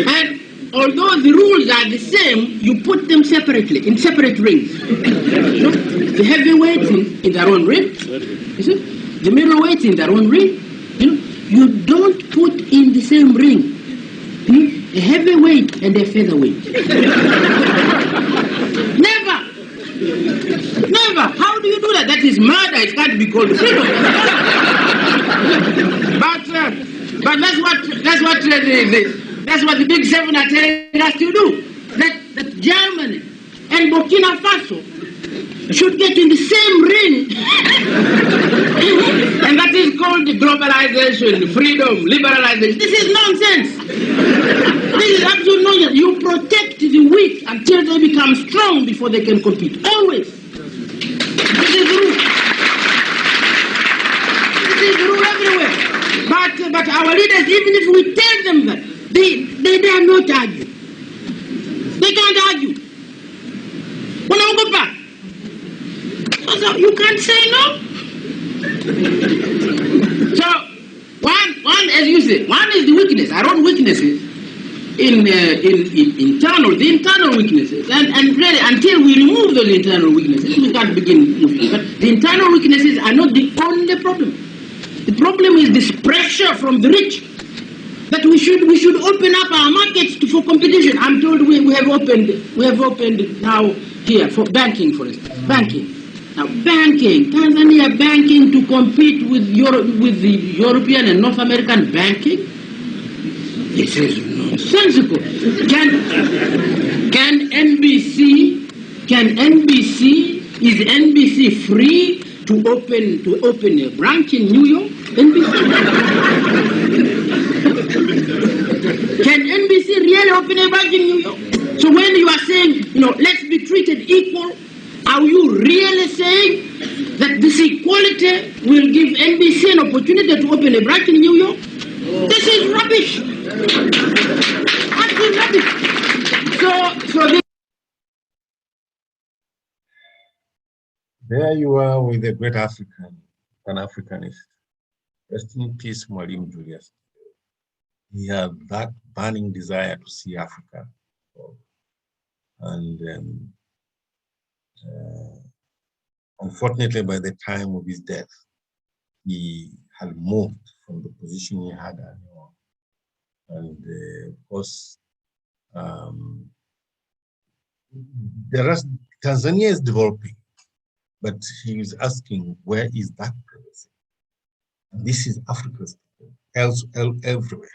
Speaker 9: and although the rules are the same, you put them separately, in separate rings. The heavyweights in their own ring, the middleweights in their own ring. You don't put in the same ring a heavyweight and a featherweight. Never. How do you do that? That is murder. It can't be called freedom. But that's what the big 7 are telling us to do. That Germany and Burkina Faso should get in the same ring. And that is called globalization, freedom, liberalization. This is nonsense. This is absolute nonsense. You protect the weak until they become strong before they can compete. Always. This is the rule. This is the rule everywhere. But our leaders, even if we tell them that, they dare not argue. They can't argue. So you can't say no. So one, as you say, one is the weakness, our own weaknesses in the internal weaknesses, and really until we remove those internal weaknesses, we can't begin moving. But the internal weaknesses are not the only problem. The problem is this pressure from the rich that we should open up our markets for competition. I'm told we have opened now here for banking, for instance. Banking. Now banking, Tanzania banking to compete with the European and North American banking. This is nonsensical. Is NBC free to open a branch in New York? NBC? Can NBC really open a branch in New York? So when you are saying, let's be treated equal, are you really saying that this equality will give NBC an opportunity to open a branch in New York? This is rubbish. Absolute rubbish. So
Speaker 5: there you are with the great Pan-Africanist. Rest in peace, Mwalimu Julius. He had that burning desire to see Africa. And unfortunately, by the time of his death, he had moved from the position he had earlier. And of course, Tanzania is developing, but he is asking, where is that private sector? This is Africa's everywhere.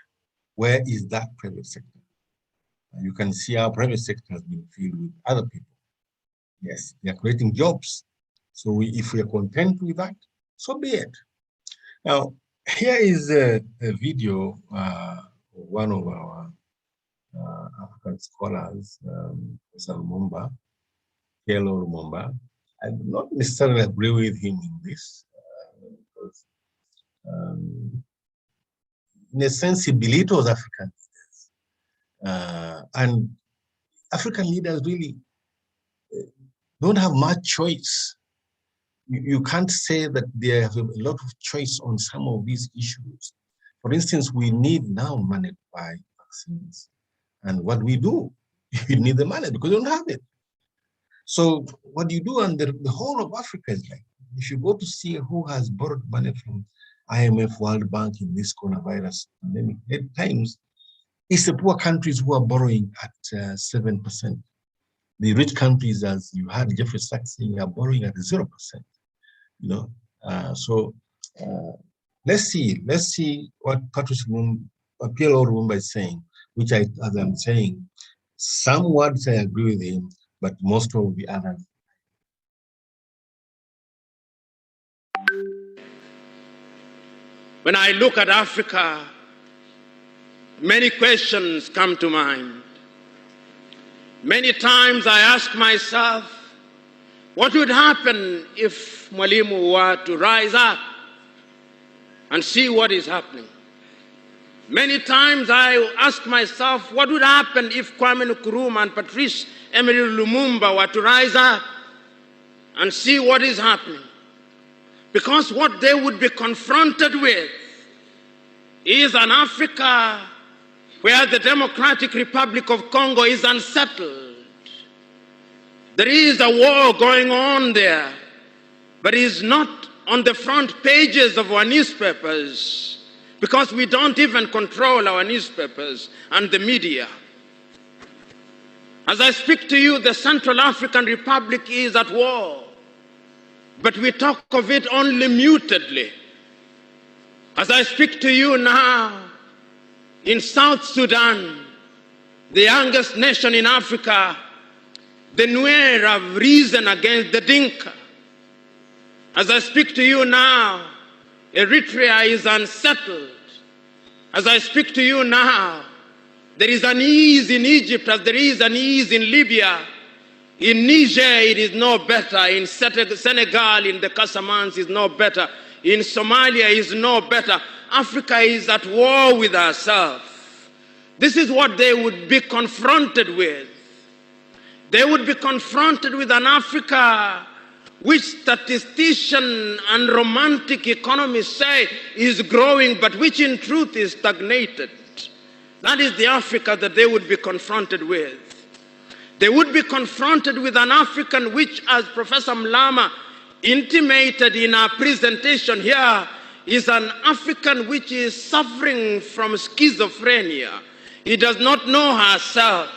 Speaker 5: Where is that private sector? You can see our private sector has been filled with other people. Yes, they are creating jobs. So if we are content with that, so be it. Now, here is a video of one of our African scholars, Professor Lumumba, PLO Lumumba. I do not necessarily agree with him in this, because in a sense, he belittles African leaders. And African leaders really don't have much choice. You can't say that they have a lot of choice on some of these issues. For instance, we need now money to buy vaccines. And what we do, you need the money because you don't have it. So what you do, and the whole of Africa is like, if you go to see who has borrowed money from IMF, World Bank in this coronavirus pandemic, at times, it's the poor countries who are borrowing at 7%. The rich countries, as you heard Jeffrey Sachs saying, are borrowing at 0%. Let's see what PLO Lumumba is saying, which as I'm saying, some words I agree with him, but most of the others.
Speaker 10: When I look at Africa, many questions come to mind. Many times I ask myself, what would happen if Mwalimu were to rise up and see what is happening? Many times I ask myself, what would happen if Kwame Nkrumah and Patrice Emery Lumumba were to rise up and see what is happening? Because what they would be confronted with is an Africa where the Democratic Republic of Congo is unsettled. There is a war going on there, but it is not on the front pages of our newspapers, because we don't even control our newspapers and the media. As I speak to you, the Central African Republic is at war, but we talk of it only mutedly. As I speak to you now, in South Sudan, the youngest nation in Africa, the Nuer have risen against the Dinka. As I speak to you now, Eritrea is unsettled. As I speak to you now, there is unease in Egypt as there is unease in Libya. In Niger, it is no better. In Senegal, in the Casamance, is no better. In Somalia, is no better. Africa is at war with herself. This is what they would be confronted with. They would be confronted with an Africa which statisticians and romantic economists say is growing, but which in truth is stagnated. That is the Africa that they would be confronted with. They would be confronted with an African which, as Professor Mlama intimated in our presentation here, is an African which is suffering from schizophrenia. He does not know herself.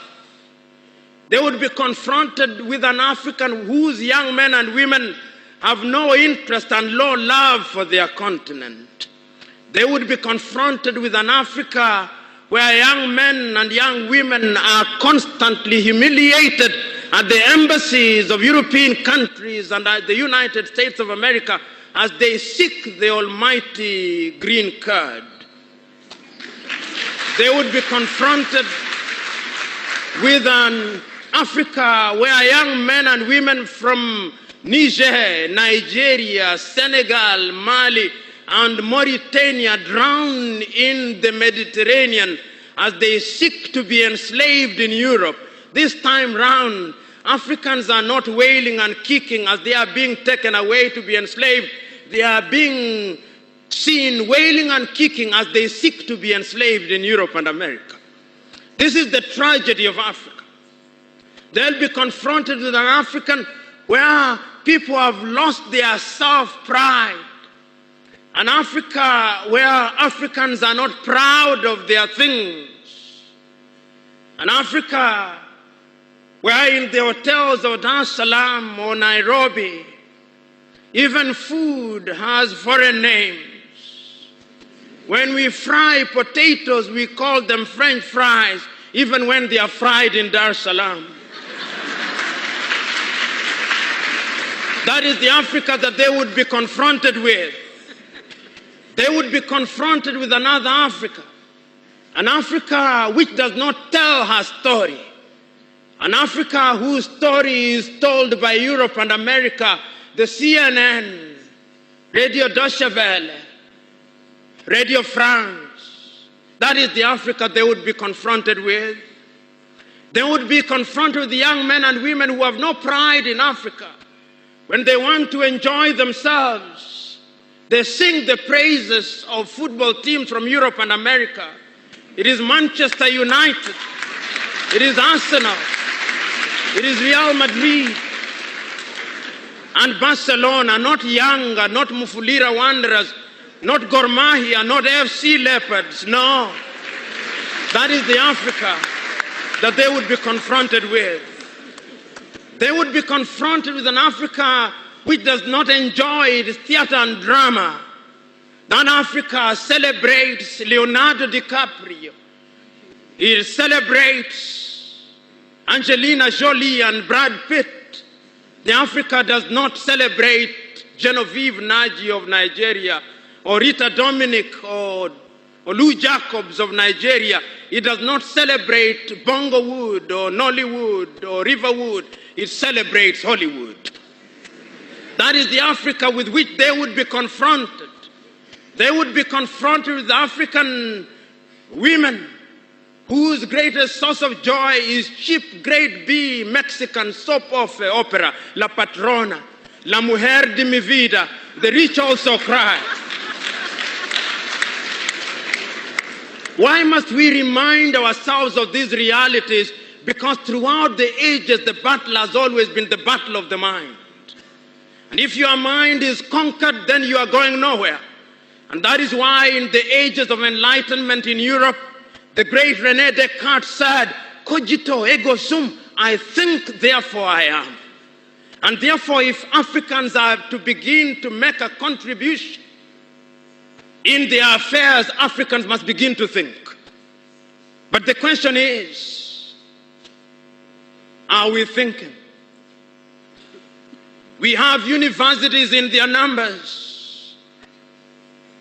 Speaker 10: They would be confronted with an African whose young men and women have no interest and low love for their continent. They would be confronted with an Africa where young men and young women are constantly humiliated at the embassies of European countries and at the United States of America as they seek the almighty green card. They would be confronted with an Africa where young men and women from Niger, Nigeria, Senegal, Mali, and Mauritania drown in the Mediterranean as they seek to be enslaved in Europe. This time round, Africans are not wailing and kicking as they are being taken away to be enslaved. They are being seen wailing and kicking as they seek to be enslaved in Europe and America. This is the tragedy of Africa. They'll be confronted with an African where people have lost their self-pride. An Africa where Africans are not proud of their things. An Africa where in the hotels of Dar es Salaam or Nairobi, even food has foreign names. When we fry potatoes, we call them French fries, even when they are fried in Dar es Salaam. That is the Africa that they would be confronted with. They would be confronted with another Africa. An Africa which does not tell her story. An Africa whose story is told by Europe and America, the CNN, Radio Deutsche Welle, Radio France. That is the Africa they would be confronted with. They would be confronted with the young men and women who have no pride in Africa. When they want to enjoy themselves, they sing the praises of football teams from Europe and America. It is Manchester United. It is Arsenal. It is Real Madrid and Barcelona, not Yanga, not Mufulira Wanderers, not Gor Mahia, not FC Leopards. No. That is the Africa that they would be confronted with. They would be confronted with an Africa which does not enjoy its theater and drama. That Africa celebrates Leonardo DiCaprio. It celebrates Angelina Jolie and Brad Pitt. The Africa does not celebrate Genevieve Naji of Nigeria or Rita Dominic or Lou Jacobs of Nigeria. It does not celebrate Bongowood or Nollywood or Riverwood. It celebrates Hollywood. That is the Africa with which they would be confronted. They would be confronted with African women whose greatest source of joy is cheap grade B Mexican soap opera, La Patrona, La Mujer de mi Vida, The Rich Also Cry. Why must we remind ourselves of these realities? Because throughout the ages, the battle has always been the battle of the mind. And if your mind is conquered, then you are going nowhere. And that is why in the ages of enlightenment in Europe, the great René Descartes said, cogito ergo sum, I think, therefore I am. And therefore, if Africans are to begin to make a contribution in their affairs, Africans must begin to think. But the question is, are we thinking? We have universities in their numbers.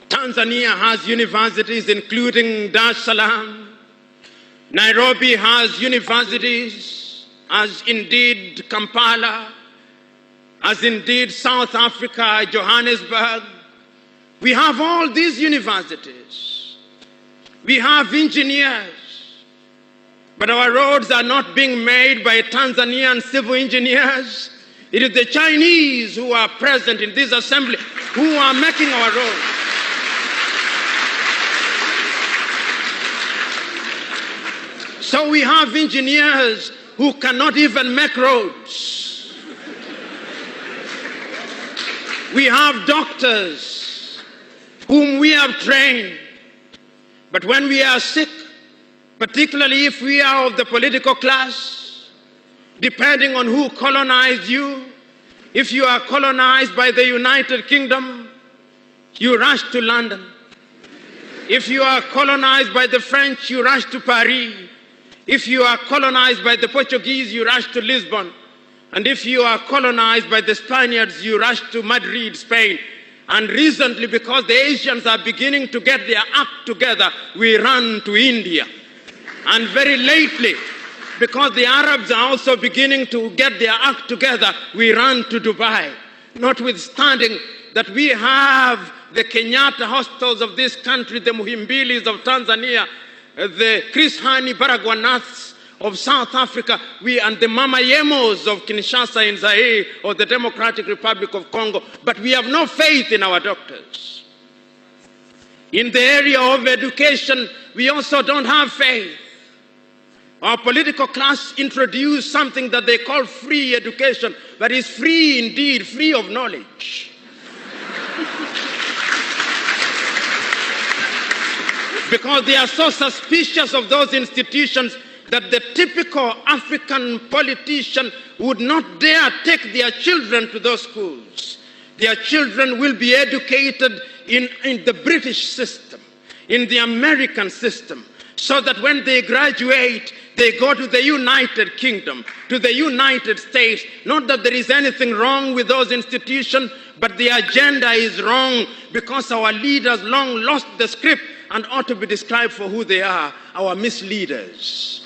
Speaker 10: Tanzania has universities including Dar es Salaam. Nairobi has universities, as indeed Kampala, as indeed South Africa, Johannesburg. We have all these universities. We have engineers. But our roads are not being made by Tanzanian civil engineers. It is the Chinese who are present in this assembly who are making our roads. So we have engineers who cannot even make roads. We have doctors whom we have trained. But when we are sick, particularly if we are of the political class, depending on who colonized you, if you are colonized by the United Kingdom, you rush to London. If you are colonized by the French, you rush to Paris. If you are colonized by the Portuguese, you rush to Lisbon. And if you are colonized by the Spaniards, you rush to Madrid, Spain. And recently, because the Asians are beginning to get their act together, we run to India. And very lately, because the Arabs are also beginning to get their act together, we run to Dubai. Notwithstanding that we have the Kenyatta hostels of this country, the Muhimbilis of Tanzania, the Chris Hani Baragwanaths of South Africa, and the Mama Yemos of Kinshasa in Zaire or the Democratic Republic of Congo, but we have no faith in our doctors. In the area of education, we also don't have faith. Our political class introduced something that they call free education, but it's free indeed, free of knowledge. Because they are so suspicious of those institutions that the typical African politician would not dare take their children to those schools. Their children will be educated in the British system, in the American system, so that when they graduate, they go to the United Kingdom, to the United States. Not that there is anything wrong with those institutions, but the agenda is wrong because our leaders long lost the script and ought to be described for who they are, our misleaders.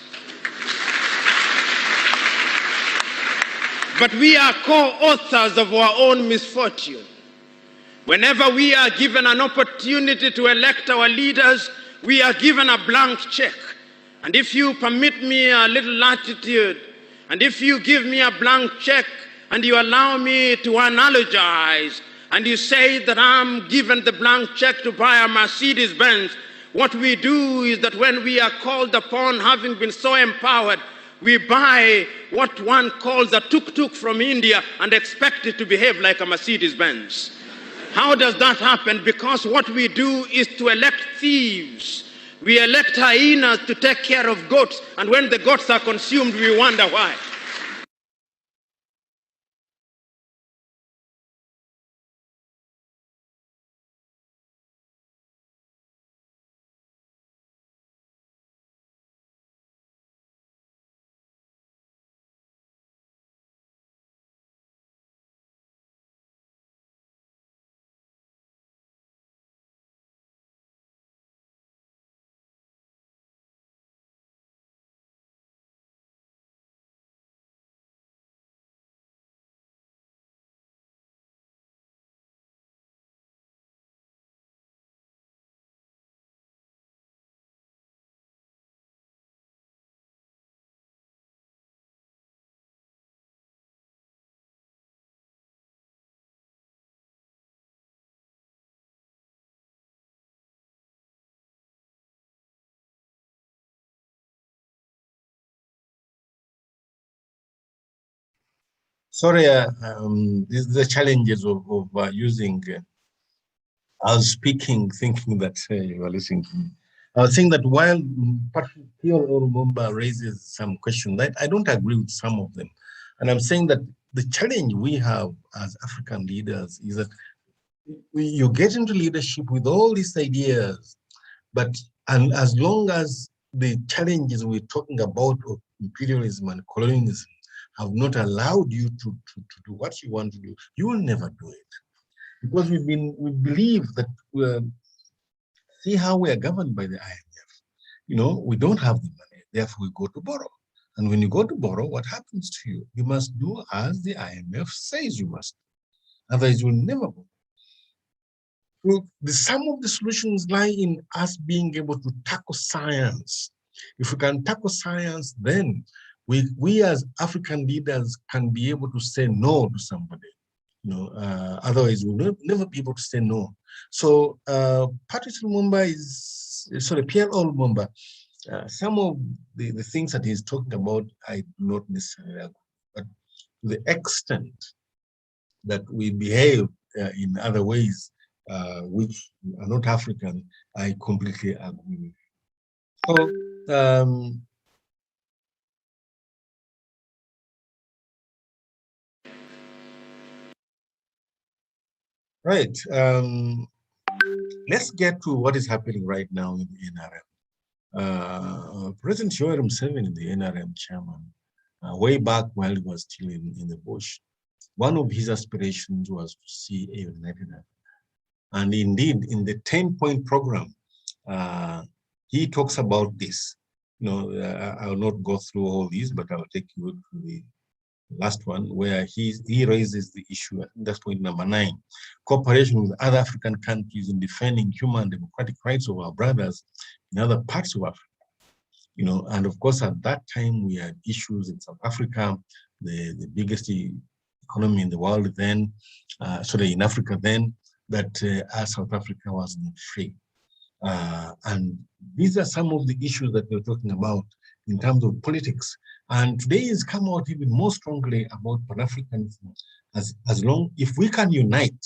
Speaker 10: But we are co-authors of our own misfortune. Whenever we are given an opportunity to elect our leaders, we are given a blank check. And if you permit me a little latitude, and if you give me a blank check, and you allow me to analogize, and you say that I'm given the blank check to buy a Mercedes-Benz, what we do is that when we are called upon, having been so empowered, we buy what one calls a tuk-tuk from India and expect it to behave like a Mercedes-Benz. How does that happen? Because what we do is to elect thieves. We elect hyenas to take care of goats, and when the goats are consumed, we wonder why.
Speaker 5: Sorry, this is the challenges of using. I was speaking, thinking that you are listening to me. I was saying that while Pierre Orumumba raises some questions, I don't agree with some of them. And I'm saying that the challenge we have as African leaders is that you get into leadership with all these ideas, but as long as the challenges we're talking about of imperialism and colonialism have not allowed you to do what you want to do, you will never do it. Because we believe that, see how we are governed by the IMF. You know, we don't have the money, therefore we go to borrow. And when you go to borrow, what happens to you? You must do as the IMF says you must. Otherwise, you will never go. So some of the solutions lie in us being able to tackle science. If we can tackle science, then we as African leaders can be able to say no to somebody. You know, otherwise we'll never be able to say no. So Patrice Lumumba Pierre Lumumba, some of the things that he's talking about, I do not necessarily agree, but to the extent that we behave in other ways which are not African, I completely agree with you. So right. Let's get to what is happening right now in the NRM. President Yoweri Museveni, the NRM chairman, way back while he was still in the bush, one of his aspirations was to see a united Africa. And indeed, in the 10-point program, he talks about this. I will not go through all these, but I'll take you to the last one, where he raises the issue. That's point number 9. Cooperation with other African countries in defending human and democratic rights of our brothers in other parts of Africa. And of course, at that time, we had issues in South Africa, the biggest economy in the world then, in Africa then, that South Africa was not free. And these are some of the issues that we're talking about in terms of politics. And today has come out even more strongly about Pan-Africanism. If we can unite,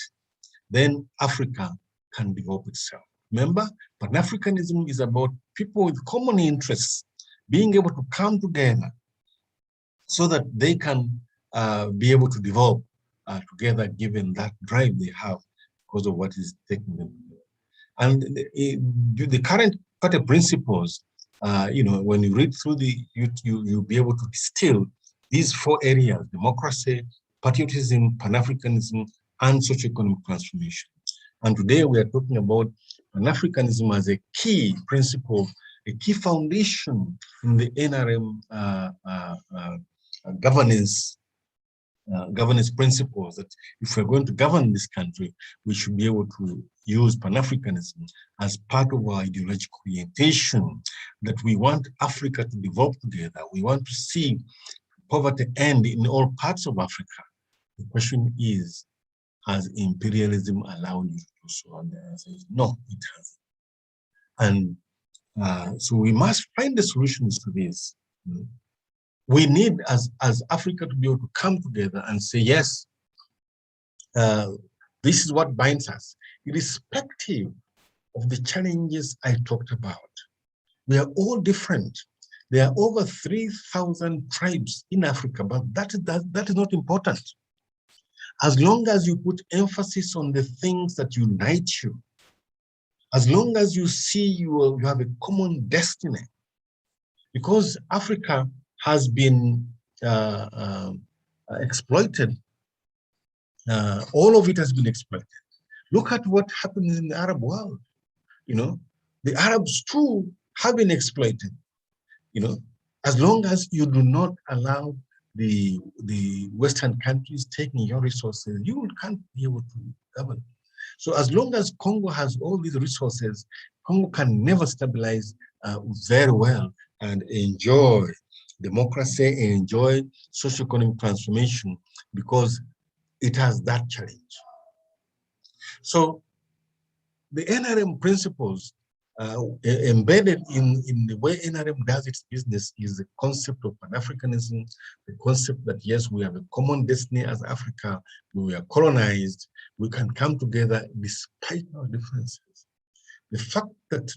Speaker 5: then Africa can develop itself. Remember, Pan-Africanism is about people with common interests being able to come together so that they can be able to develop together, given that drive they have because of what is taking them. And the current party principles, when you read through you'll be able to distill these 4 areas: democracy, patriotism, Pan-Africanism, and socio-economic transformation. And today we are talking about Pan-Africanism as a key principle, a key foundation in the NRM governance principles, that if we're going to govern this country, we should be able to use Pan-Africanism as part of our ideological orientation, that we want Africa to develop together. We want to see poverty end in all parts of Africa. The question is, has imperialism allowed you to do so? And the answer is no, it hasn't. And so we must find the solutions to this. We need, as Africa, to be able to come together and say, yes, this is what binds us, irrespective of the challenges I talked about. We are all different. There are over 3,000 tribes in Africa, but that is not important. As long as you put emphasis on the things that unite you, as long as you see you have a common destiny, because Africa has been exploited. All of it has been exploited. Look at what happens in the Arab world. The Arabs too have been exploited. As long as you do not allow the Western countries taking your resources, you can't be able to govern. So as long as Congo has all these resources, Congo can never stabilize very well and enjoy democracy and enjoy socio-economic transformation, because it has that challenge. So the NRM principles embedded in the way NRM does its business is the concept of Pan-Africanism, the concept that yes, we have a common destiny as Africa, we are colonized, we can come together despite our differences. The fact that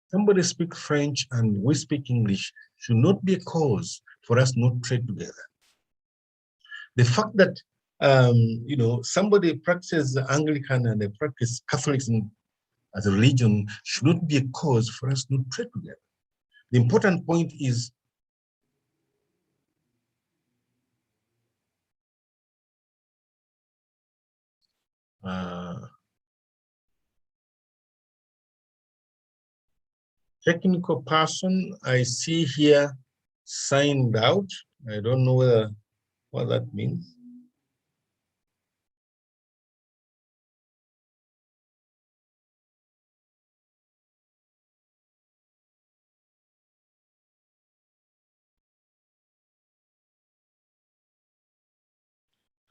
Speaker 5: somebody speaks French and we speak English should not be a cause for us not to trade together. The fact that somebody practices Anglican and they practice Catholicism as a religion should not be a cause for us not to trade together. The important point is technical person I see here signed out. I don't know what that means.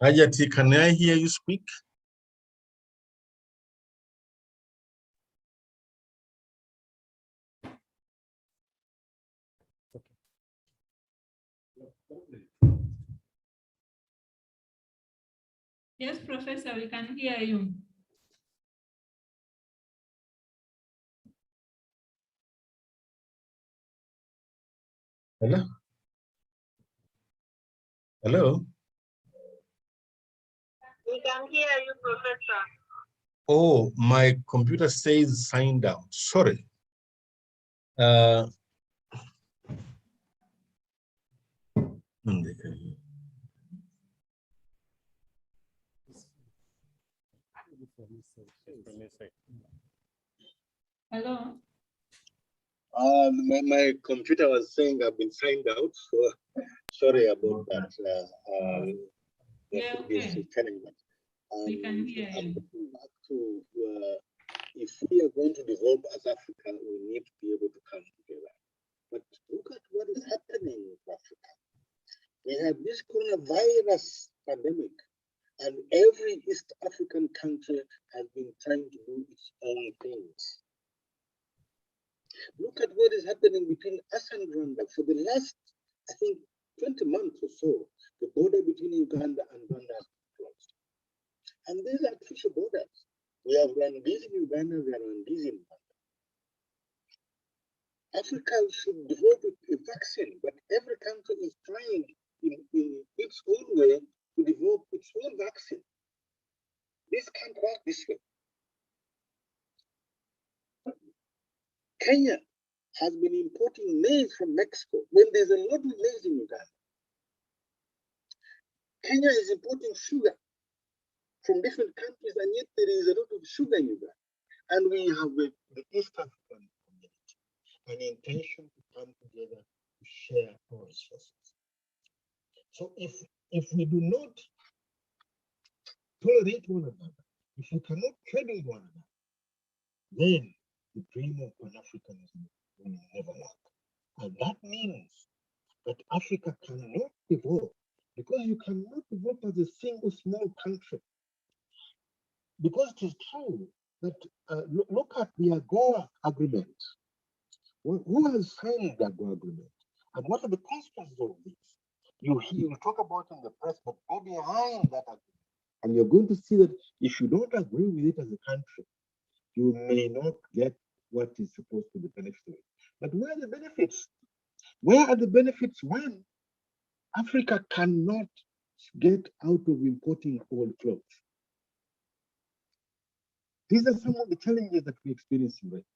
Speaker 5: Ajati, can I hear you speak?
Speaker 4: Yes, Professor, we can hear you.
Speaker 5: Hello? Hello?
Speaker 11: We can hear you, Professor.
Speaker 5: Oh, my computer says signed out. Sorry.
Speaker 4: Hello?
Speaker 5: My computer was saying I've been signed out, so sorry about that.
Speaker 4: Yeah, okay. We can hear
Speaker 5: I'm
Speaker 4: you.
Speaker 5: looking back to if we are going to develop as Africa, we need to be able to come together. But look at what is happening in Africa. We have this coronavirus pandemic, and every East African country has been trying to do its own things. Look at what is happening between us and Rwanda. For the last, I think, 20 months or so, the border between Uganda and Rwanda has been closed. And these are artificial borders. We have Rwandese in Uganda, we have Rwandese in Rwanda. Africa should develop a vaccine, but every country is trying in its own way to develop its own vaccine. This can't work this way. Kenya has been importing maize from Mexico when there's a lot of maize in Uganda. Kenya is importing sugar from different countries, and yet there is a lot of sugar in Uganda. And we have the East African community, an intention to come together to share our resources. So if we do not tolerate one another, if we cannot trade with one another, then the dream of Pan-Africanism will never work. And that means that Africa cannot develop, because you cannot develop as a single small country. Because it is true that, look at the AGOA agreement. Who has signed the AGOA agreement? And what are the consequences of this? You talk about in the press, but go behind that agreement. And you're going to see that if you don't agree with it as a country, you may not get what is supposed to be benefited. But where are the benefits? Where are the benefits when Africa cannot get out of importing old clothes? These are some of the challenges that we're experiencing right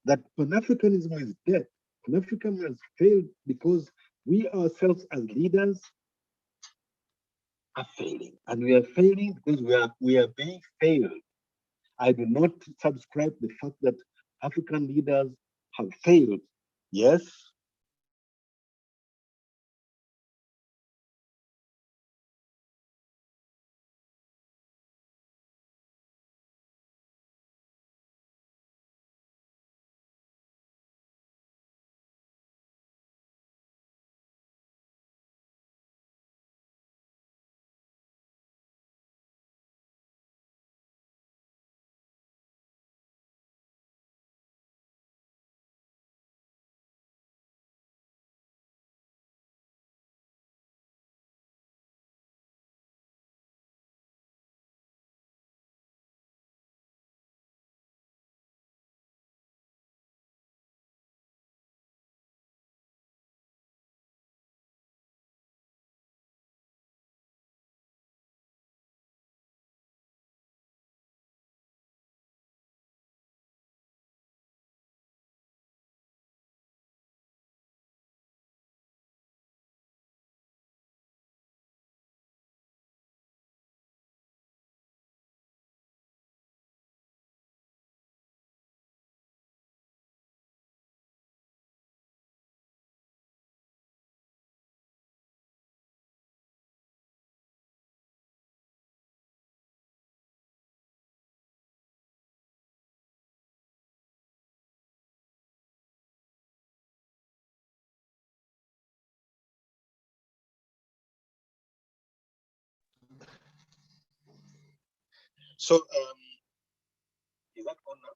Speaker 5: now. That Pan-Africanism is dead. Pan-Africanism has failed because we ourselves as leaders are failing. And we are failing because we are being failed. I do not subscribe to the fact that African leaders have failed. Yes, so is that on now?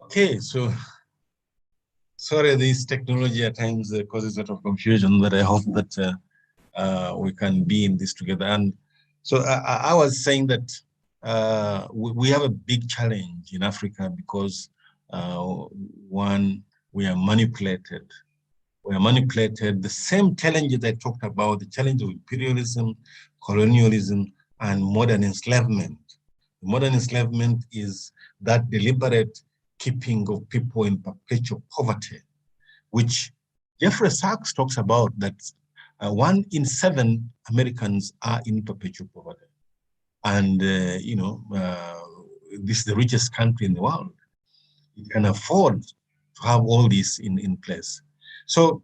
Speaker 5: Okay, so sorry, this technology at times causes a lot of confusion, but I hope that we can be in this together. And so I was saying that we have a big challenge in Africa because one, we are manipulated. We are manipulated. The same challenges I talked about, the challenge of imperialism, colonialism, and modern enslavement. Modern enslavement is that deliberate keeping of people in perpetual poverty, which Jeffrey Sachs talks about, that 1 in 7 Americans are in perpetual poverty. And, this is the richest country in the world. It can afford to have all this in place. So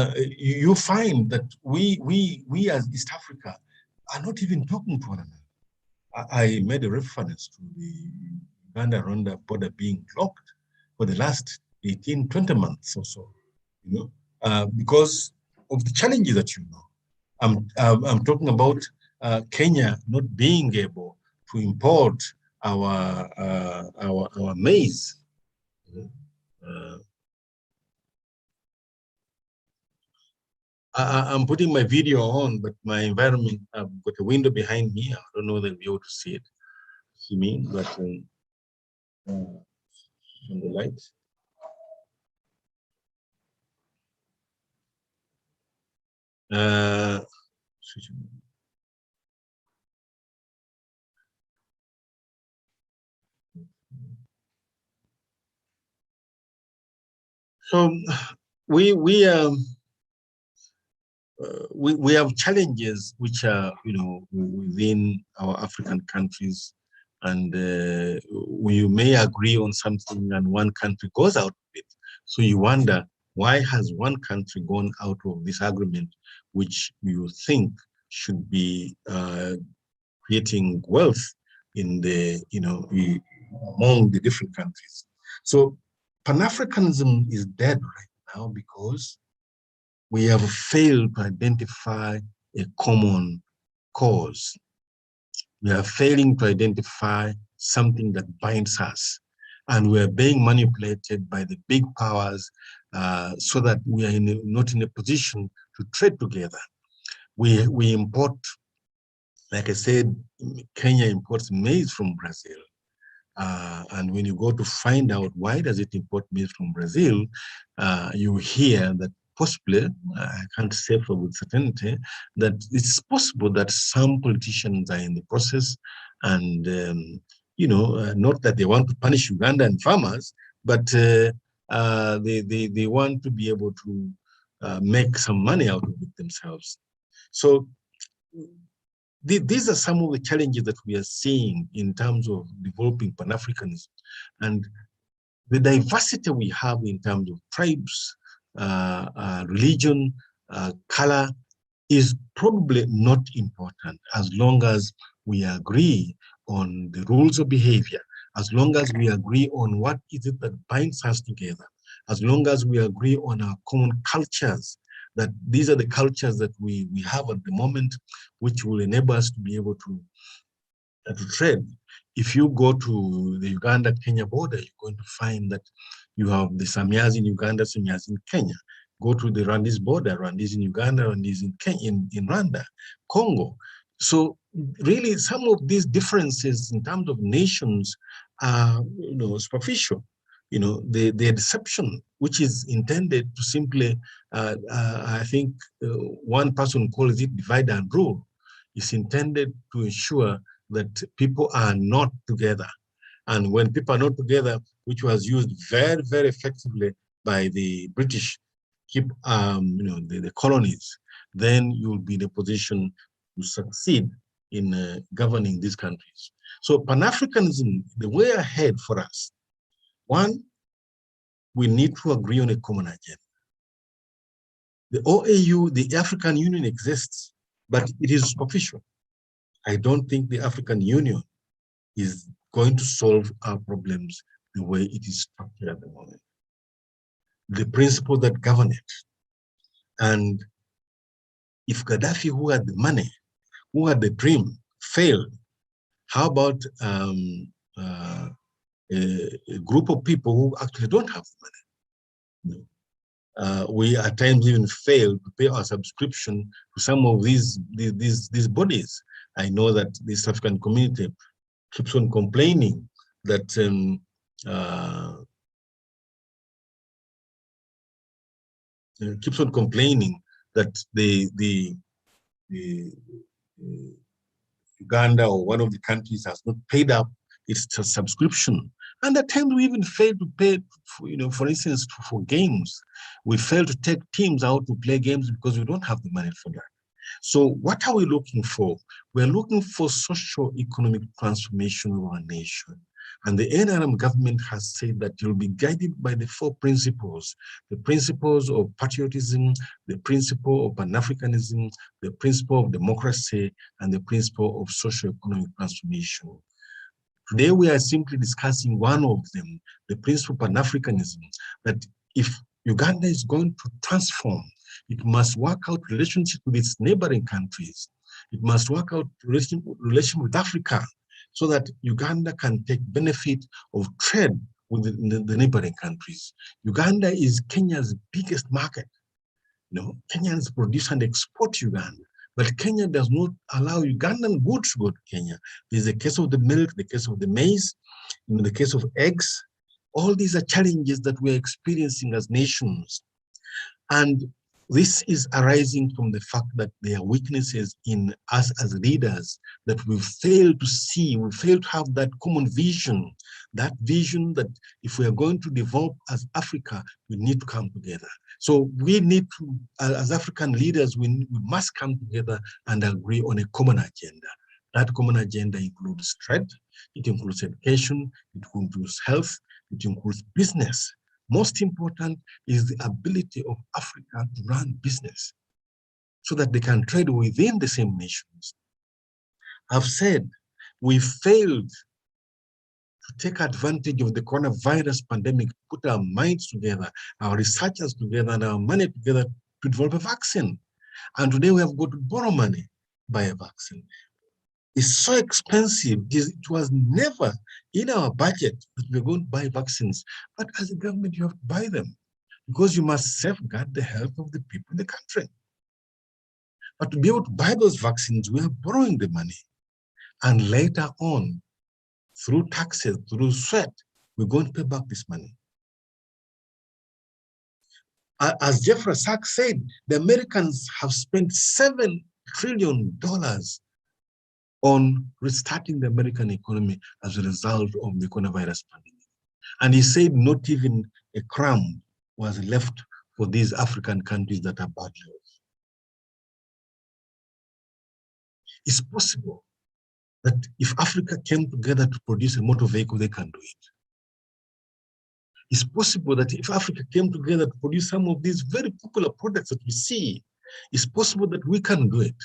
Speaker 5: you find that we as East Africa are not even talking to one another. I made a reference to the Uganda-Rwanda border being blocked for the last 18, 20 months or so, because of the challenges that you know. I'm talking about Kenya not being able to import our maize. I'm putting my video on, but my environment, I've got a window behind me. I don't know whether you'll be able to see it. See me, but on the light. So we have challenges which are within our African countries, and we may agree on something and one country goes out of it. So you wonder, why has one country gone out of this agreement, which you think should be creating wealth in the among the different countries? So Pan-Africanism is dead right now because we have failed to identify a common cause. We are failing to identify something that binds us, and we are being manipulated by the big powers so that we are not in a position to trade together. We import, like I said, Kenya imports maize from Brazil. And when you go to find out why does it import maize from Brazil, you hear that possibly, I can't say for with certainty, that it's possible that some politicians are in the process, and not that they want to punish Ugandan farmers, but they want to be able to make some money out of it themselves. So these are some of the challenges that we are seeing in terms of developing Pan-Africanism, and the diversity we have in terms of tribes, religion, color is probably not important as long as we agree on the rules of behavior, as long as we agree on what is it that binds us together, as long as we agree on our common cultures, that these are the cultures that we have at the moment, which will enable us to be able to trade. If you go to the Uganda-Kenya border, you're going to find that you have the Samyas in Uganda, Samyas in Kenya. Go to the Rwandese border, Rwandese in Uganda, Rwandese in Kenya, in Rwanda, Congo. So really, some of these differences in terms of nations are, superficial. The deception, which is intended to simply, I think one person calls it divide and rule, is intended to ensure that people are not together. And when people are not together, which was used very, very effectively by the British, keep the colonies, then you'll be in a position to succeed in governing these countries. So Pan-Africanism, the way ahead for us, one, we need to agree on a common agenda. The OAU, the African Union exists, but it is superficial. I don't think the African Union is going to solve our problems the way it is structured at the moment. The principles that govern it. And if Gaddafi, who had the money, who had the dream, failed, how about a group of people who actually don't have money. We at times even fail to pay our subscription to some of these bodies. I know that the East African community keeps on complaining that the Uganda or one of the countries has not paid up its subscription. And at times we even fail to pay, for instance, for games. We fail to take teams out to play games because we don't have the money for that. So what are we looking for? We're looking for socio-economic transformation of our nation. And the NRM government has said that it will be guided by the 4 principles: the principles of patriotism, the principle of Pan-Africanism, the principle of democracy, and the principle of socio-economic transformation. Today, we are simply discussing one of them, the principle of Pan-Africanism, that if Uganda is going to transform, it must work out relationship with its neighboring countries. It must work out relation with Africa, so that Uganda can take benefit of trade with the neighboring countries. Uganda is Kenya's biggest market. Kenyans produce and export Uganda, but Kenya does not allow Ugandan goods to go to Kenya. There's the case of the milk, the case of the maize, the case of eggs. All these are challenges that we're experiencing as nations. And this is arising from the fact that there are weaknesses in us as leaders that we fail to see. We fail to have that common vision, that if we are going to develop as Africa, we need to come together. So we need to, as African leaders, we must come together and agree on a common agenda. That common agenda includes trade, it includes education, it includes health, it includes business. Most important is the ability of Africa to run business so that they can trade within the same nations. I've said we failed to take advantage of the coronavirus pandemic, put our minds together, our researchers together, and our money together to develop a vaccine. And today we have got to borrow money to buy a vaccine. It's so expensive. It was never in our budget that we're going to buy vaccines. But as a government, you have to buy them because you must safeguard the health of the people in the country. But to be able to buy those vaccines, we are borrowing the money. And later on, through taxes, through sweat, we're going to pay back this money. As Jeffrey Sachs said, the Americans have spent $7 trillion on restarting the American economy as a result of the coronavirus pandemic. And he said not even a crumb was left for these African countries that are badly off. It's possible that if Africa came together to produce a motor vehicle, they can do it. It's possible that if Africa came together to produce some of these very popular products that we see, it's possible that we can do it.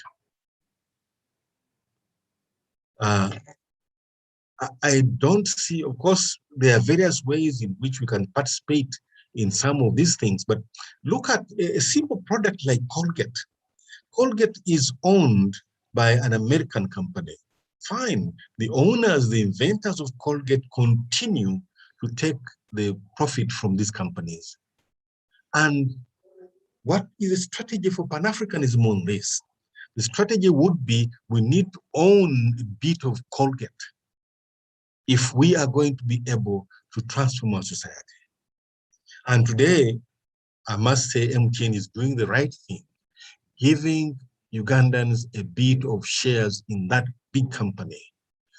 Speaker 5: I don't see, of course, there are various ways in which we can participate in some of these things, but look at a simple product like Colgate. Colgate is owned by an American company. Fine, the owners, the inventors of Colgate continue to take the profit from these companies. And what is the strategy for Pan-Africanism on this? The strategy would be we need to own a bit of Colgate if we are going to be able to transform our society. And today, I must say MTN is doing the right thing, giving Ugandans a bit of shares in that big company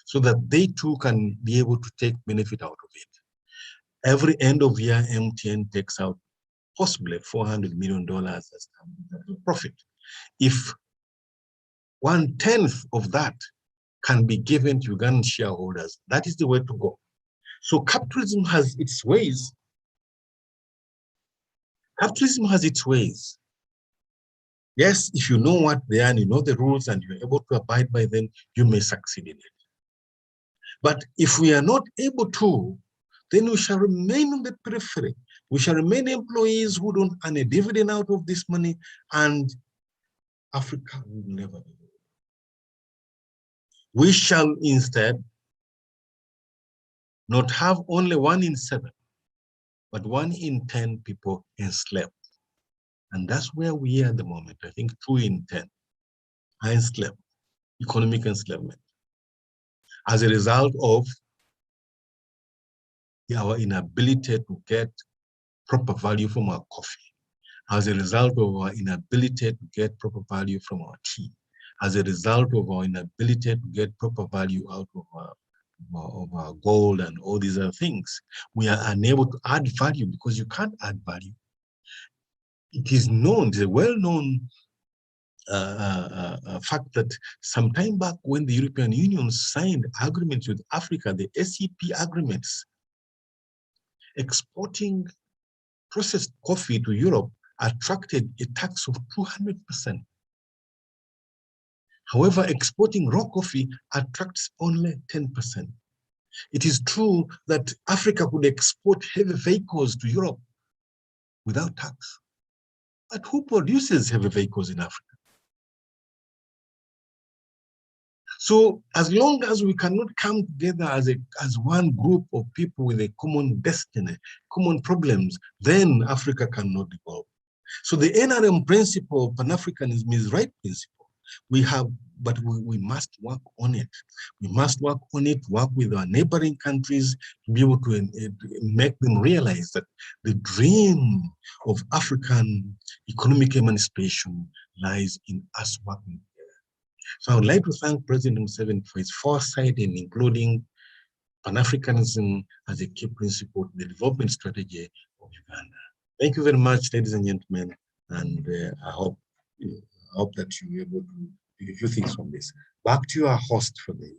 Speaker 5: so that they too can be able to take benefit out of it. Every end of year, MTN takes out possibly $400 million as profit. If 1/10 of that can be given to Ugandan shareholders, that is the way to go. So capitalism has its ways. Capitalism has its ways. Yes, if you know what they are and you know the rules and you're able to abide by them, you may succeed in it. But if we are not able to, then we shall remain on the periphery. We shall remain employees who don't earn a dividend out of this money, and Africa will never be. We shall instead not have only 1 in 7, but 1 in 10 people enslaved. And that's where we are at the moment. I think 2 in 10 are enslaved, economic enslavement, as a result of our inability to get proper value from our coffee, as a result of our inability to get proper value from our tea, as a result of our inability to get proper value out of our gold and all these other things. We are unable to add value because you can't add value. It is known, it's a well-known fact that some time back when the European Union signed agreements with Africa, the SEP agreements, exporting processed coffee to Europe attracted a tax of 200%. However, exporting raw coffee attracts only 10%. It is true that Africa could export heavy vehicles to Europe without tax. But who produces heavy vehicles in Africa? So as long as we cannot come together as one group of people with a common destiny, common problems, then Africa cannot evolve. So the NRM principle of Pan-Africanism is the right principle. But we must work on it. We must work on it, work with our neighboring countries to be able to make them realize that the dream of African economic emancipation lies in us working together. So I would like to thank President Museveni for his foresight in including Pan-Africanism as a key principle to the development strategy of Uganda. Thank you very much, ladies and gentlemen, and I hope that you were able to do a few things from this. Back to your host for the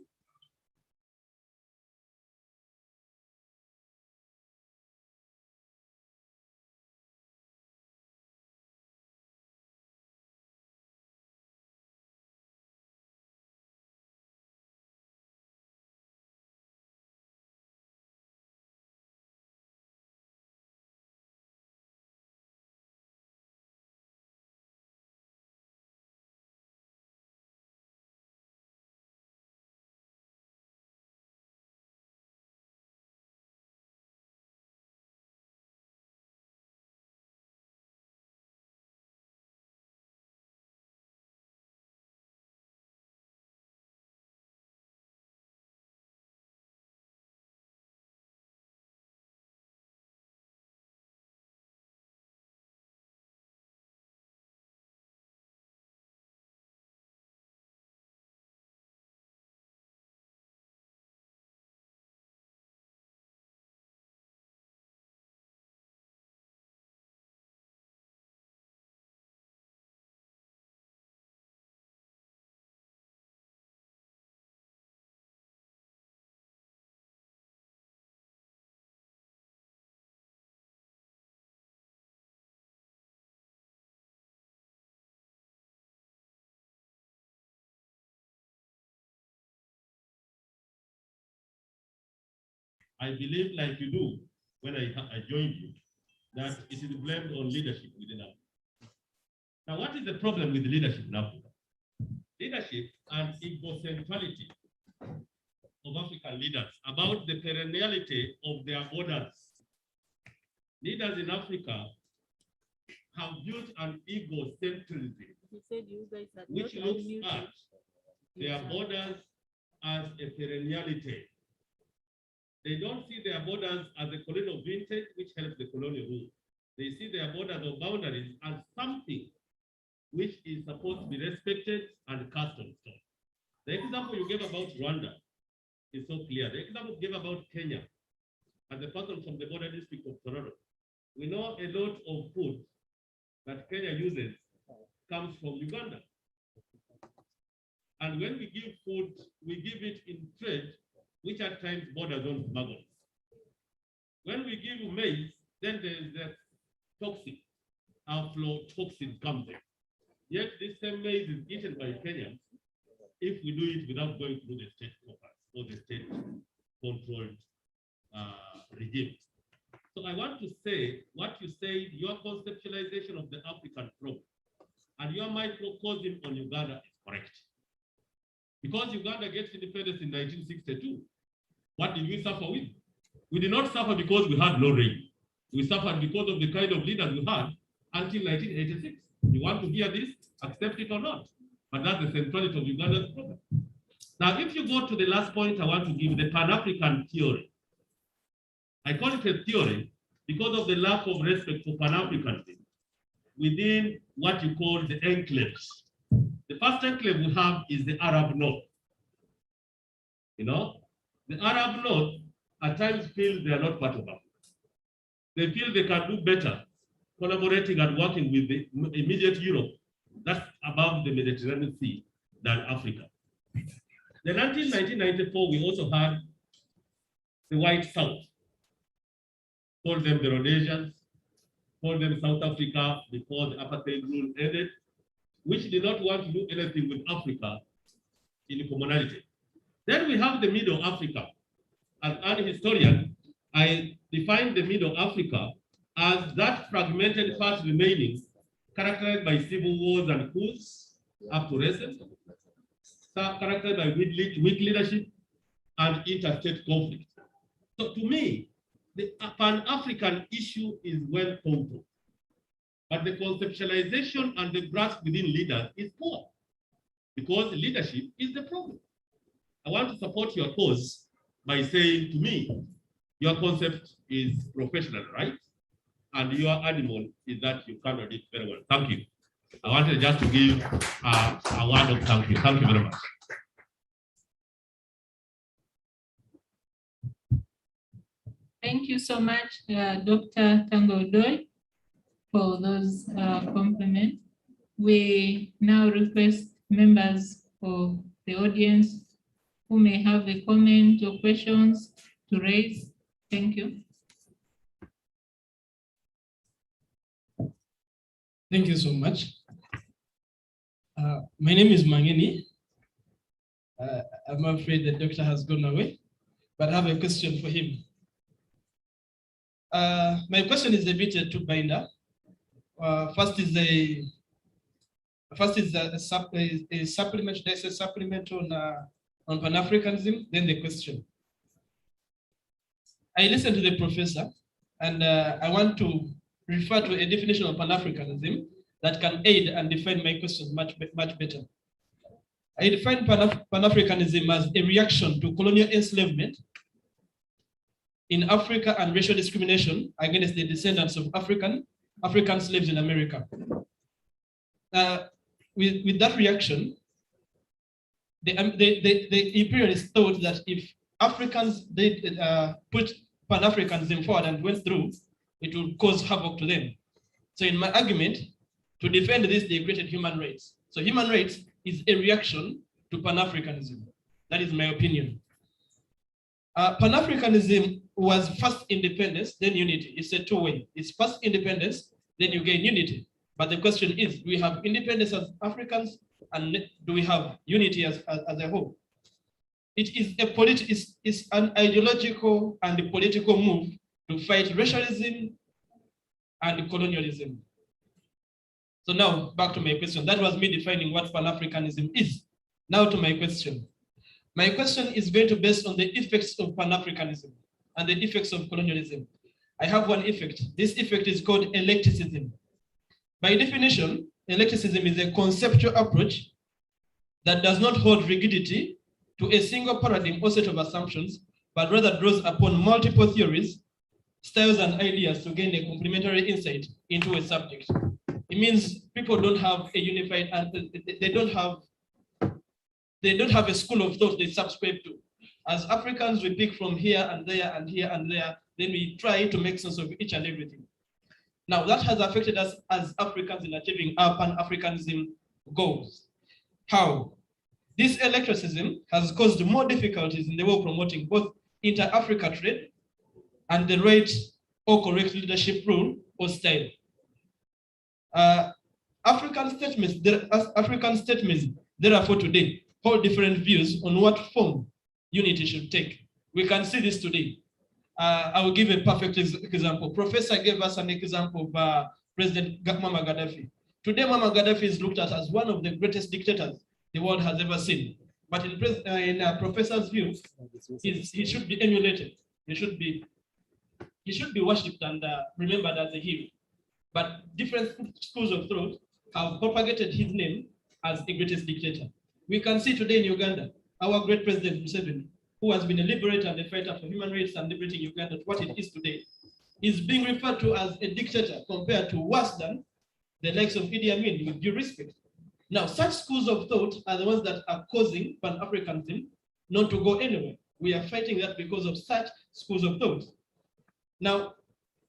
Speaker 12: I believe, like you do, when I joined you, that it is blamed on leadership within Africa. Now, what is the problem with leadership in Africa? Leadership and egocentrality of African leaders about the perenniality of their borders. Leaders in Africa have built an egocentrism, which looks at their borders as a perenniality. They don't see their borders as a colonial vintage, which helps the colonial rule. They see their borders or boundaries as something which is supposed to be respected and cast on stone. The example you gave about Rwanda is so clear. The example you gave about Kenya, as a person from the border district of Tororo, we know a lot of food that Kenya uses comes from Uganda. And when we give food, we give it in trade, which at times borders on smugglers. When we give maize, then there is that toxic, aflatoxin comes in. Yet this same maize is eaten by Kenyans if we do it without going through the state coffers or the state-controlled regime. So I want to say, what you say, your conceptualization of the African problem and your microcosm on Uganda is correct. Because Uganda gets independence in 1962, what did we suffer with? We did not suffer because we had no rain. We suffered because of the kind of leaders we had until 1986. You want to hear this, accept it or not. But that's the centrality of Uganda's problem. Now, if you go to the last point I want to give, the Pan-African theory. I call it a theory because of the lack of respect for Pan-Africanism within what you call the enclaves. The first enclave we have is the Arab North. You know, the Arab North at times feel they are not part of Africa. They feel they can do better collaborating and working with the immediate Europe that's above the Mediterranean Sea than Africa. Then until 1994, we also had the White South. Call them the Rhodesians, call them South Africa before the apartheid rule ended, which did not want to do anything with Africa in commonality. Then we have the Middle Africa. As an historian, I define the Middle Africa as that fragmented part remaining, characterized by civil wars and coups up to recent, characterized by weak leadership and interstate conflict. So to me, the Pan-African issue is well thought of, but the conceptualization and the grasp within leaders is poor because leadership is the problem. I want to support your cause by saying to me, your concept is professional, right? And your animal is that you cannot do it very well. Thank you. I wanted just to give a word of thank you. Thank you very much.
Speaker 4: Thank you so much, Dr. Tango Odoi, for those compliments. We now request members of the audience who may have a comment or questions to raise. Thank you.
Speaker 13: Thank you so much. My name is Mangeni. I'm afraid the doctor has gone away, but I have a question for him. My question is a bit a two-binder. First is a supplement. There's a supplement on Pan-Africanism. Then the question. I listened to the professor, and I want to refer to a definition of Pan-Africanism that can aid and define my question much better. I define Pan-Africanism as a reaction to colonial enslavement in Africa and racial discrimination against the descendants of African slaves in America. With that reaction, the imperialists thought that if Africans put Pan-Africanism forward and went through, it would cause havoc to them. So in my argument, to defend this, they created human rights. So human rights is a reaction to Pan-Africanism. That is my opinion. Pan-Africanism was first independence, then unity. It's a two-way. It's first independence, then you gain unity. But the question is, do we have independence as Africans, and do we have unity as a whole? It is it's an ideological and a political move to fight racialism and colonialism. So now back to my question. That was me defining what Pan-Africanism is. Now to my question. My question is going to be based on the effects of Pan-Africanism and the effects of colonialism. I have one effect. This effect is called eclecticism. By definition, eclecticism is a conceptual approach that does not hold rigidity to a single paradigm or set of assumptions, but rather draws upon multiple theories, styles, and ideas to gain a complementary insight into a subject. It means people don't have a unified, they don't have a school of thought they subscribe to. As Africans, we pick from here and there and here and there, then we try to make sense of each and everything. Now that has affected us as Africans in achieving our Pan-Africanism goals. How? This eclecticism has caused more difficulties in the way of promoting both inter-Africa trade and the right or correct leadership rule or style. African statements, therefore today, hold different views on what form unity should take. We can see this today. I will give a perfect example. Professor gave us an example of President Muammar Gaddafi. Today, Muammar Gaddafi is looked at as one of the greatest dictators the world has ever seen. But in Professor's view, he should be emulated. He should be he should be worshipped and remembered as a hero. But different schools of thought have propagated his name as the greatest dictator. We can see today in Uganda, our great President Museveni, who has been a liberator and a fighter for human rights and liberating Uganda to what it is today, is being referred to as a dictator compared to worse than the likes of Idi Amin, with due respect. Now, such schools of thought are the ones that are causing Pan-Africanism not to go anywhere. We are fighting that because of such schools of thought. Now,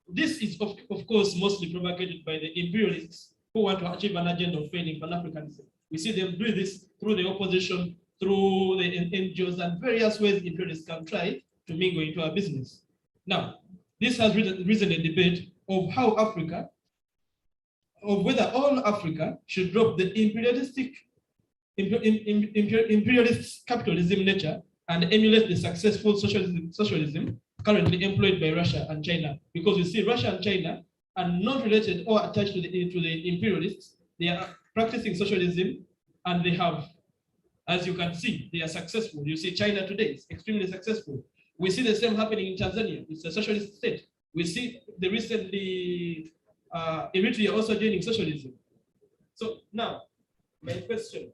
Speaker 13: this is, of course, mostly propagated by the imperialists who want to achieve an agenda of failing Pan-Africanism. We see them do this through the opposition, through the NGOs, and various ways imperialists can try to mingle into our business. Now, this has risen a debate of how Africa, of whether all Africa should drop the imperialist capitalism nature and emulate the successful socialism currently employed by Russia and China, because we see Russia and China are not related or attached to the imperialists. They are practicing socialism, and they have, as you can see, they are successful. You see China today is extremely successful. We see the same happening in Tanzania. It's a socialist state. We see the recently Eritrea also joining socialism. So now, my question,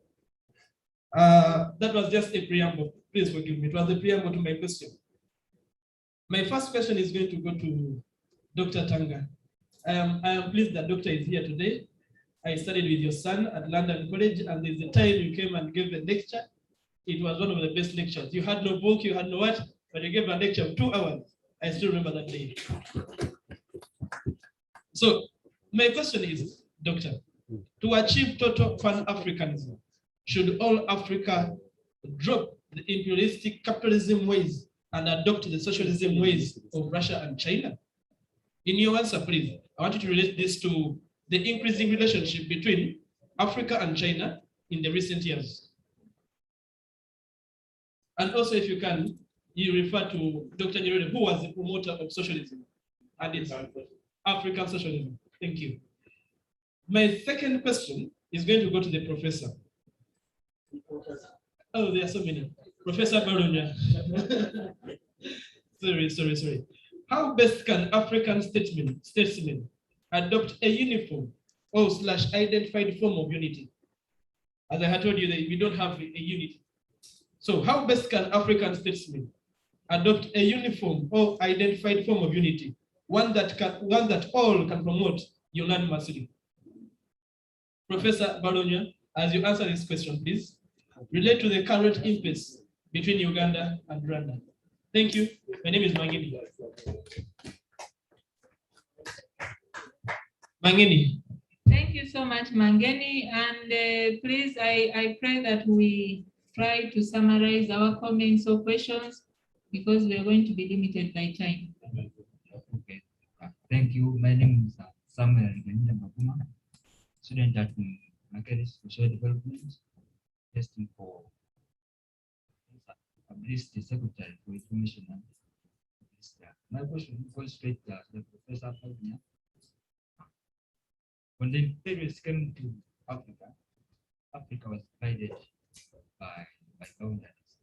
Speaker 13: that was just a preamble. Please forgive me. It was a preamble to my question. My first question is going to go to Dr. Tanga. I am pleased that Doctor is here today. I studied with your son at London College, and there's a time you came and gave a lecture. It was one of the best lectures. You had no book, you had no what, but you gave a lecture of 2 hours. I still remember that day. So my question is, Doctor, to achieve total Pan-Africanism, should all Africa drop the imperialistic capitalism ways and adopt the socialism ways of Russia and China? In your answer, please, I want you to relate this to the increasing relationship between Africa and China in the recent years. And also, if you can, you refer to Dr. Nyerere, who was the promoter of socialism and its African socialism. Thank you. My second question is going to go to the professor. Oh, there are so many. Professor Baronia. Sorry. How best can African statesmen adopt a uniform or / identified form of unity? As I had told you, that we don't have a unity. So how best can African statesmen adopt a uniform or identified form of unity, one that all can promote unanimously? Professor Baronia, as you answer this question, please relate to the current impasse between Uganda and Rwanda. Thank you. My name is Mangini. Mangini.
Speaker 4: Thank you so much, Mangeni. And please, I pray that we try to summarize our comments or questions, because we are going to be limited by time.
Speaker 14: Okay. Thank you. My name is Samuel Bakuma, student at Makere Social Development, testing for at least the Secretary for Information and my question goes straight to the Professor Pagnia. When the imperialists came to Africa, Africa was divided by boundaries.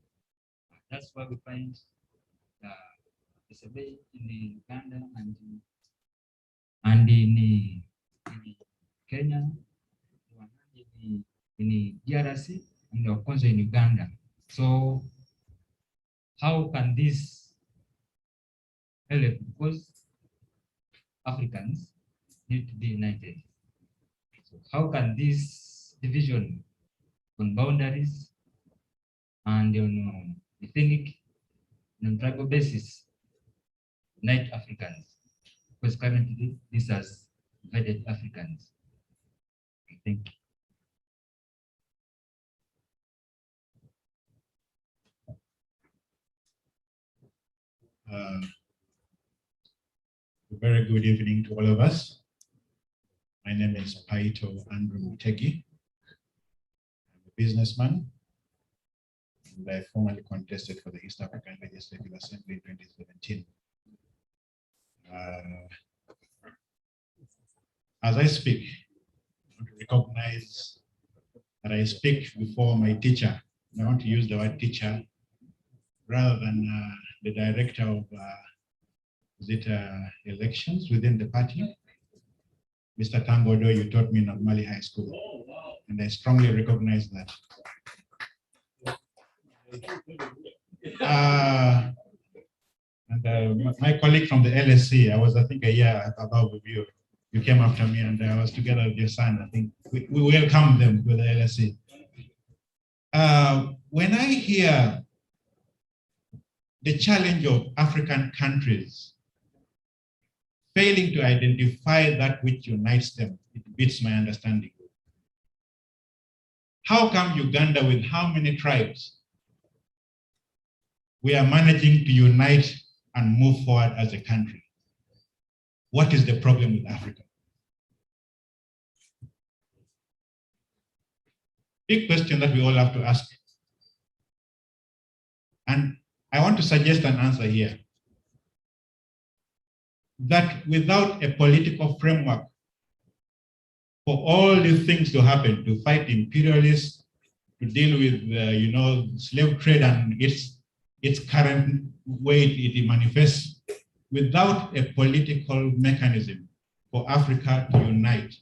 Speaker 14: That's why we find the survey in Uganda and in Kenya, in DRC, and of course in Uganda. So how can this help? Because Africans need to be united. So how can this division on boundaries and on ethnic and tribal basis unite Africans? Because currently this has divided Africans. Okay, thank you.
Speaker 15: Very good evening to all of us. My name is Paito Andrew Mutegi. I'm a businessman, and I formally contested for the East African Legislative Assembly in 2017. As I speak, I want to recognize that I speak before my teacher. I want to use the word teacher rather than the director of elections within the party. Mr. Tangodo, you taught me in Normally High School, and I strongly recognize that. My colleague from the LSC, I was, I think, a year above with you. You came after me, and I was together with your son. I think we welcomed them with the LSC. When I hear the challenge of African countries failing to identify that which unites them, it beats my understanding. How come Uganda, with how many tribes, we are managing to unite and move forward as a country? What is the problem with Africa? Big question that we all have to ask. And I want to suggest an answer here. That without a political framework for all these things to happen, to fight imperialists, to deal with slave trade and its current way it manifests, without a political mechanism for Africa to unite,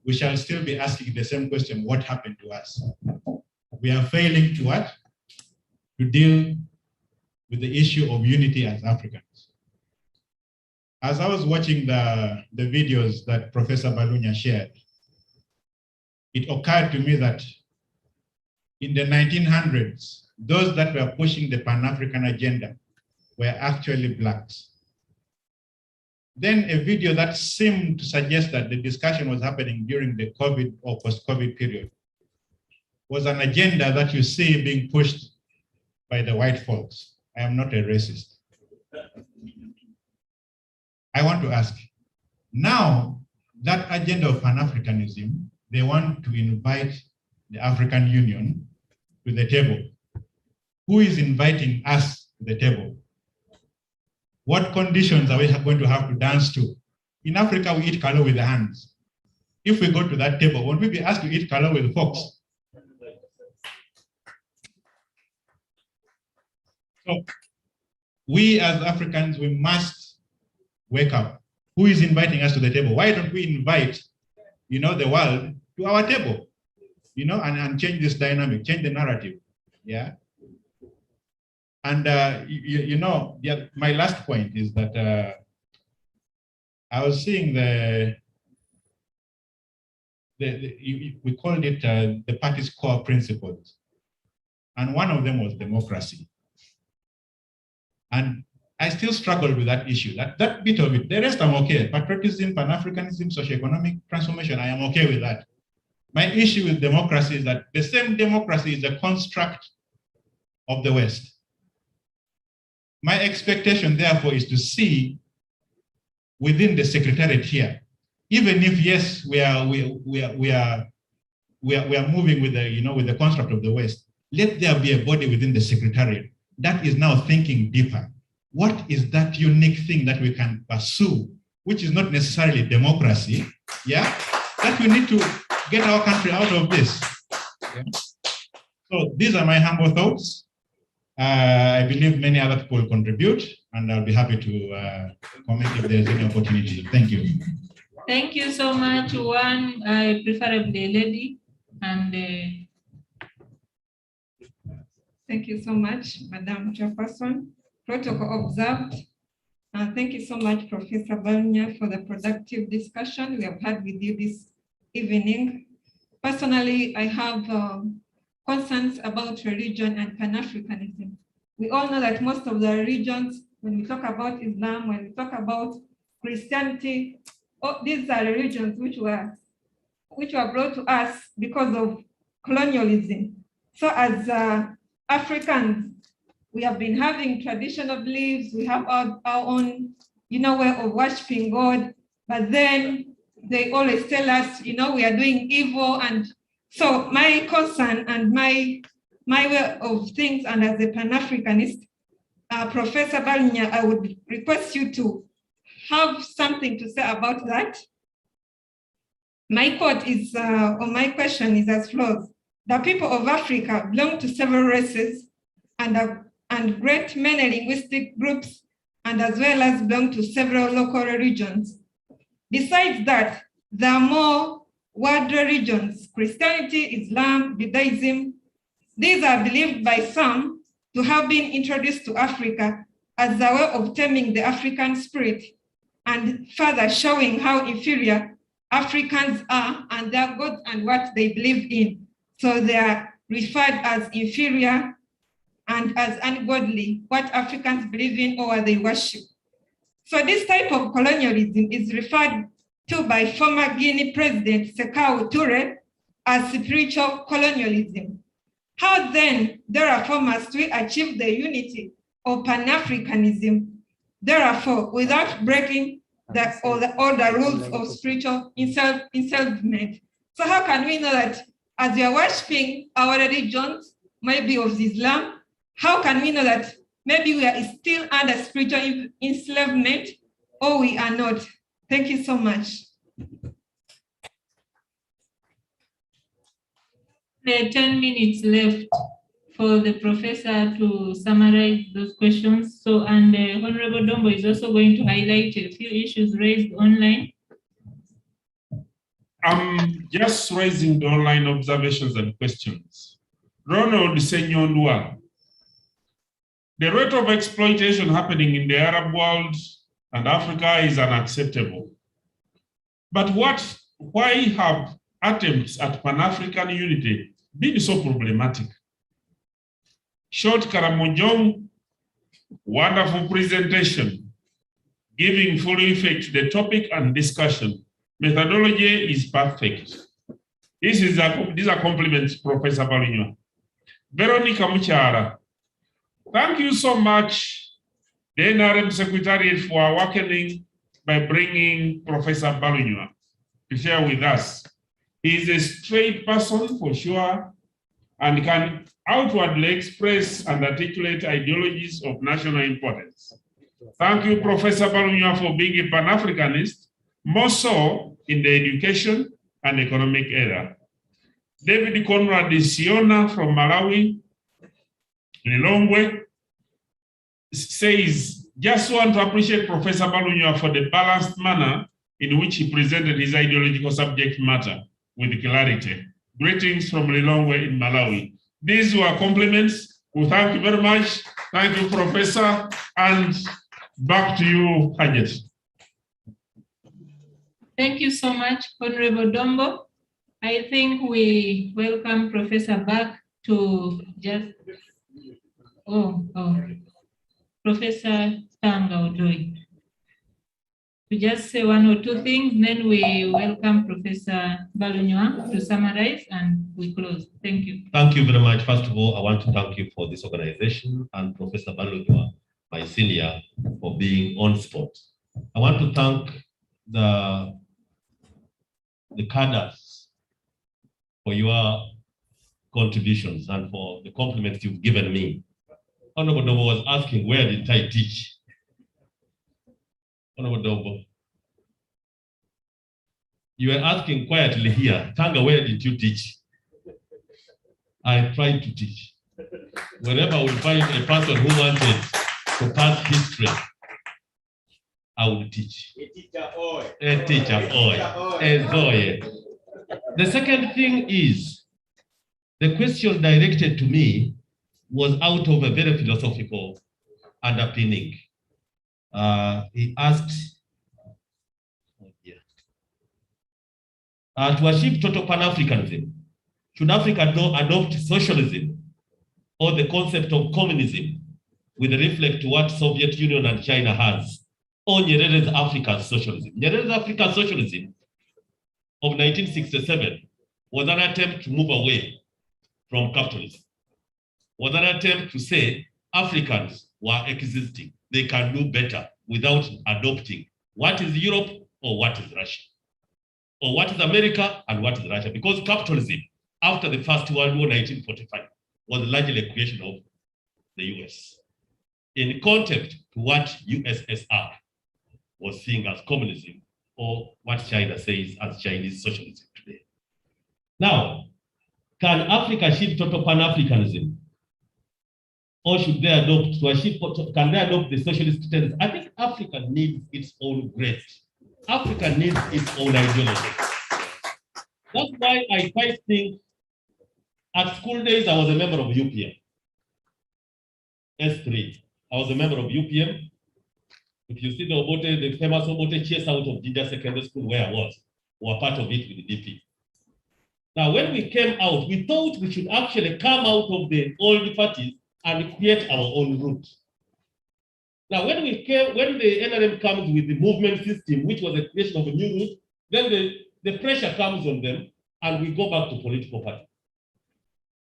Speaker 15: we shall still be asking the same question: what happened to us? We are failing to what? To deal with the issue of unity as Africans. As I was watching the videos that Professor Balunya shared, it occurred to me that in the 1900s, those that were pushing the Pan-African agenda were actually Blacks. Then a video that seemed to suggest that the discussion was happening during the COVID or post-COVID period was an agenda that you see being pushed by the white folks. I am not a racist. I want to ask, now that agenda of Pan-Africanism, they want to invite the African Union to the table. Who is inviting us to the table? What conditions are we going to have to dance to? In Africa, we eat kalo with the hands. If we go to that table, won't we be asked to eat kalo with forks? So we as Africans, we must wake up. Who is inviting us to the table? Why don't we invite, the world to our table, and change this dynamic, change the narrative, yeah? And, my last point is that I was seeing we called it the party's core principles. And one of them was democracy. And I still struggled with that issue, that bit of it. The rest I'm okay. Patriotism, Pan-Africanism, socioeconomic transformation, I am okay with that. My issue with democracy is that the same democracy is a construct of the West. My expectation, therefore, is to see within the secretariat here, even if yes, we are moving with the construct of the West. Let there be a body within the secretariat that is now thinking deeper. What is that unique thing that we can pursue, which is not necessarily democracy, yeah? That we need to get our country out of this. Yeah? So these are my humble thoughts. I believe many other people will contribute, and I'll be happy to comment if there's any opportunity. Thank you.
Speaker 4: Thank you so much. One, preferably a lady, and
Speaker 16: thank you so much, Madam Chairperson. Protocol observed. Thank you so much, Professor Balunya, for the productive discussion we have had with you this evening. Personally, I have concerns about religion and Pan-Africanism. We all know that most of the religions, when we talk about Islam, when we talk about Christianity, these are religions which were brought to us because of colonialism. So as Africans, we have been having traditional beliefs, we have our own, way of worshiping God, but then they always tell us, we are doing evil. And so my concern and my way of things, and as a Pan-Africanist, Professor Balunya, I would request you to have something to say about that. My quote is, or my question is as follows: the people of Africa belong to several races and great many linguistic groups and as well as belong to several local regions. Besides that, there are more world religions: Christianity, Islam, Buddhism. These are believed by some to have been introduced to Africa as a way of taming the African spirit and further showing how inferior Africans are and their gods and what they believe in. So they are referred as inferior and as ungodly, what Africans believe in or they worship. So this type of colonialism is referred to by former Guinea President Sékou Touré as spiritual colonialism. How then, therefore, must we achieve the unity of Pan-Africanism, therefore, without breaking all the rules of spiritual enslavement? So how can we know that as we are worshiping our religions, maybe of Islam, how can we know that maybe we are still under spiritual enslavement or we are not? Thank you so much.
Speaker 4: 10 minutes left for the professor to summarize those questions. So, and Honorable Dombo is also going to highlight a few issues raised online.
Speaker 1: I'm just raising the online observations and questions. Ronald Senyondwa, the rate of exploitation happening in the Arab world and Africa is unacceptable. But why have attempts at Pan-African unity been so problematic? Short Karamojong, wonderful presentation, giving full effect to the topic and discussion. Methodology is perfect. These are compliments, Professor Balinyo. Veronica Muchara, thank you so much, the NRM Secretariat, for awakening by bringing Professor Balinyo to share with us. He is a straight person for sure and can outwardly express and articulate ideologies of national importance. Thank you, Professor Balunya, for being a Pan-Africanist, more so in the education and economic area. David Conrad Siona from Malawi, Lilongwe, says, just want to appreciate Professor Balunya for the balanced manner in which he presented his ideological subject matter with clarity. Greetings from Lilongwe in Malawi. These were compliments. We thank you very much. Thank you, Professor. And back to you, Hajet.
Speaker 4: Thank you so much, Honorable Dombo. I think we welcome Professor back to just, Professor Tanga Odoi. To just say one or two things, then we welcome Professor Balunya to summarize and we close. Thank you.
Speaker 12: Thank you very much. First of all, I want to thank you for this organization and Professor Balunya, my senior, for being on spot. I want to thank the cadres for your contributions and for the compliments you've given me. Honorable Dobo was asking, where did I teach? Honorable Dobo, you were asking quietly here, Tanga, where did you teach? I tried to teach. Wherever we find a person who wanted to pass history, I would teach. A teacher, The second thing is, the question directed to me was out of a very philosophical underpinning. He asked, to achieve total Pan-Africanism, should Africa adopt socialism or the concept of communism with reflect to what Soviet Union and China has, or Nyerere's African socialism? Nyerere's African socialism of 1967 was an attempt to move away from capitalism, was an attempt to say Africans were existing. They can do better without adopting what is Europe or what is Russia, or what is America and what is Russia, because capitalism after the First World War 1945 was largely a creation of the US in contempt to what USSR was seeing as communism, or what China says as Chinese socialism today. Now, can Africa achieve total Pan-Africanism or should they adopt, can they adopt the socialist tenets? I think Africa needs its own grace. Africa needs its own ideology. That's why I quite think at school days, I was a member of UPM. S3. I was a member of UPM. If you see the Obote, the famous Obote chase out of Jinja Secondary School where I was, we were part of it with the DP. Now, when we came out, we thought we should actually come out of the old parties and create our own route. Now, when the NRM comes with the movement system, which was a creation of a new route, then the pressure comes on them and we go back to political party.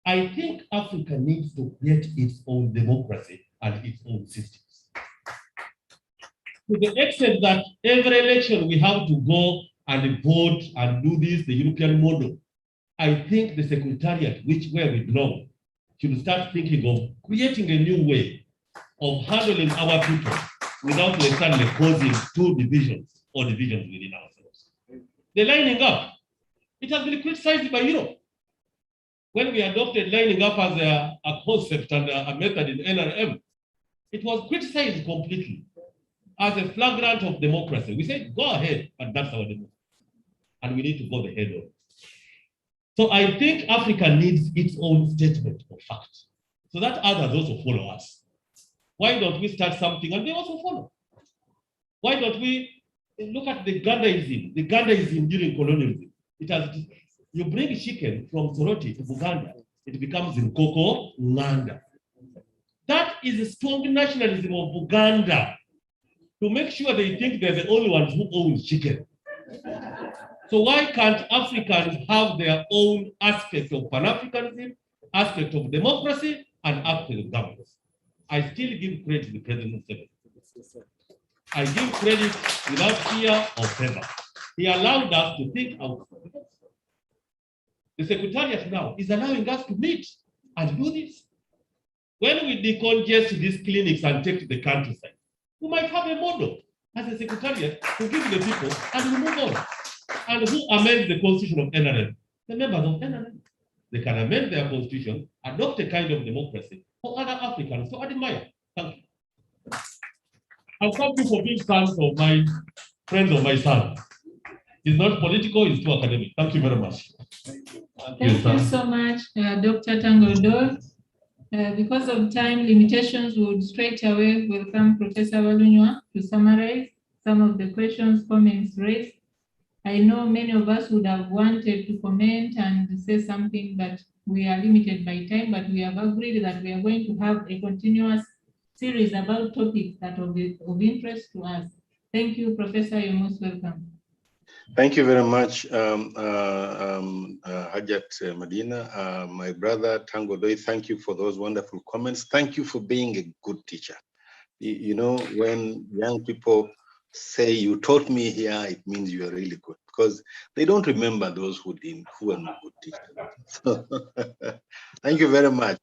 Speaker 12: I think Africa needs to create its own democracy and its own systems. To the extent that every election we have to go and vote and do this, the European model, I think the Secretariat, where we belong, should start thinking of creating a new way of handling our people without necessarily causing two divisions or divisions within ourselves. The lining up, it has been criticized by Europe. When we adopted lining up as a concept and a method in NRM, it was criticized completely as a flagrant of democracy. We said, go ahead, but that's our democracy. And we need to go the head on. So I think Africa needs its own statement of fact, so that others also follow us. Why don't we start something and they also follow? Why don't we look at the Gandaism during colonialism? You bring chicken from Soroti to Buganda, it becomes Nkoko Nganda. That is a strong nationalism of Buganda to make sure they think they're the only ones who own chicken. So why can't Africans have their own aspect of Pan-Africanism, aspect of democracy, and aspect of governance? I still give credit to the President Museveni. I give credit without fear or favor. He allowed us to think outside the box. The Secretariat now is allowing us to meet and do this. When we decongest these clinics and take to the countryside, we might have a model as a Secretariat to give the people and we move on. And who amends the constitution of NRM? The members of NRM. They can amend their constitution, adopt a kind of democracy for other Africans to admire. Thank you. And thank you for being fans of my friends of my son. It's not political, it's too academic. Thank you very much.
Speaker 4: Thank you so much, Dr. Tangodo. Because of time limitations, we would straight away welcome Professor Walunywa to summarize some of the questions, comments raised. I know many of us would have wanted to comment and say something, but we are limited by time, but we have agreed that we are going to have a continuous series about topics that are of interest to us. Thank you, Professor. You're most welcome.
Speaker 5: Thank you very much, Hajat Medina. My brother Tangodo, thank you for those wonderful comments. Thank you for being a good teacher. You know, when young people say you taught me here, it means you are really good, because they don't remember those who didn't, who are not good teachers. So, thank you very much.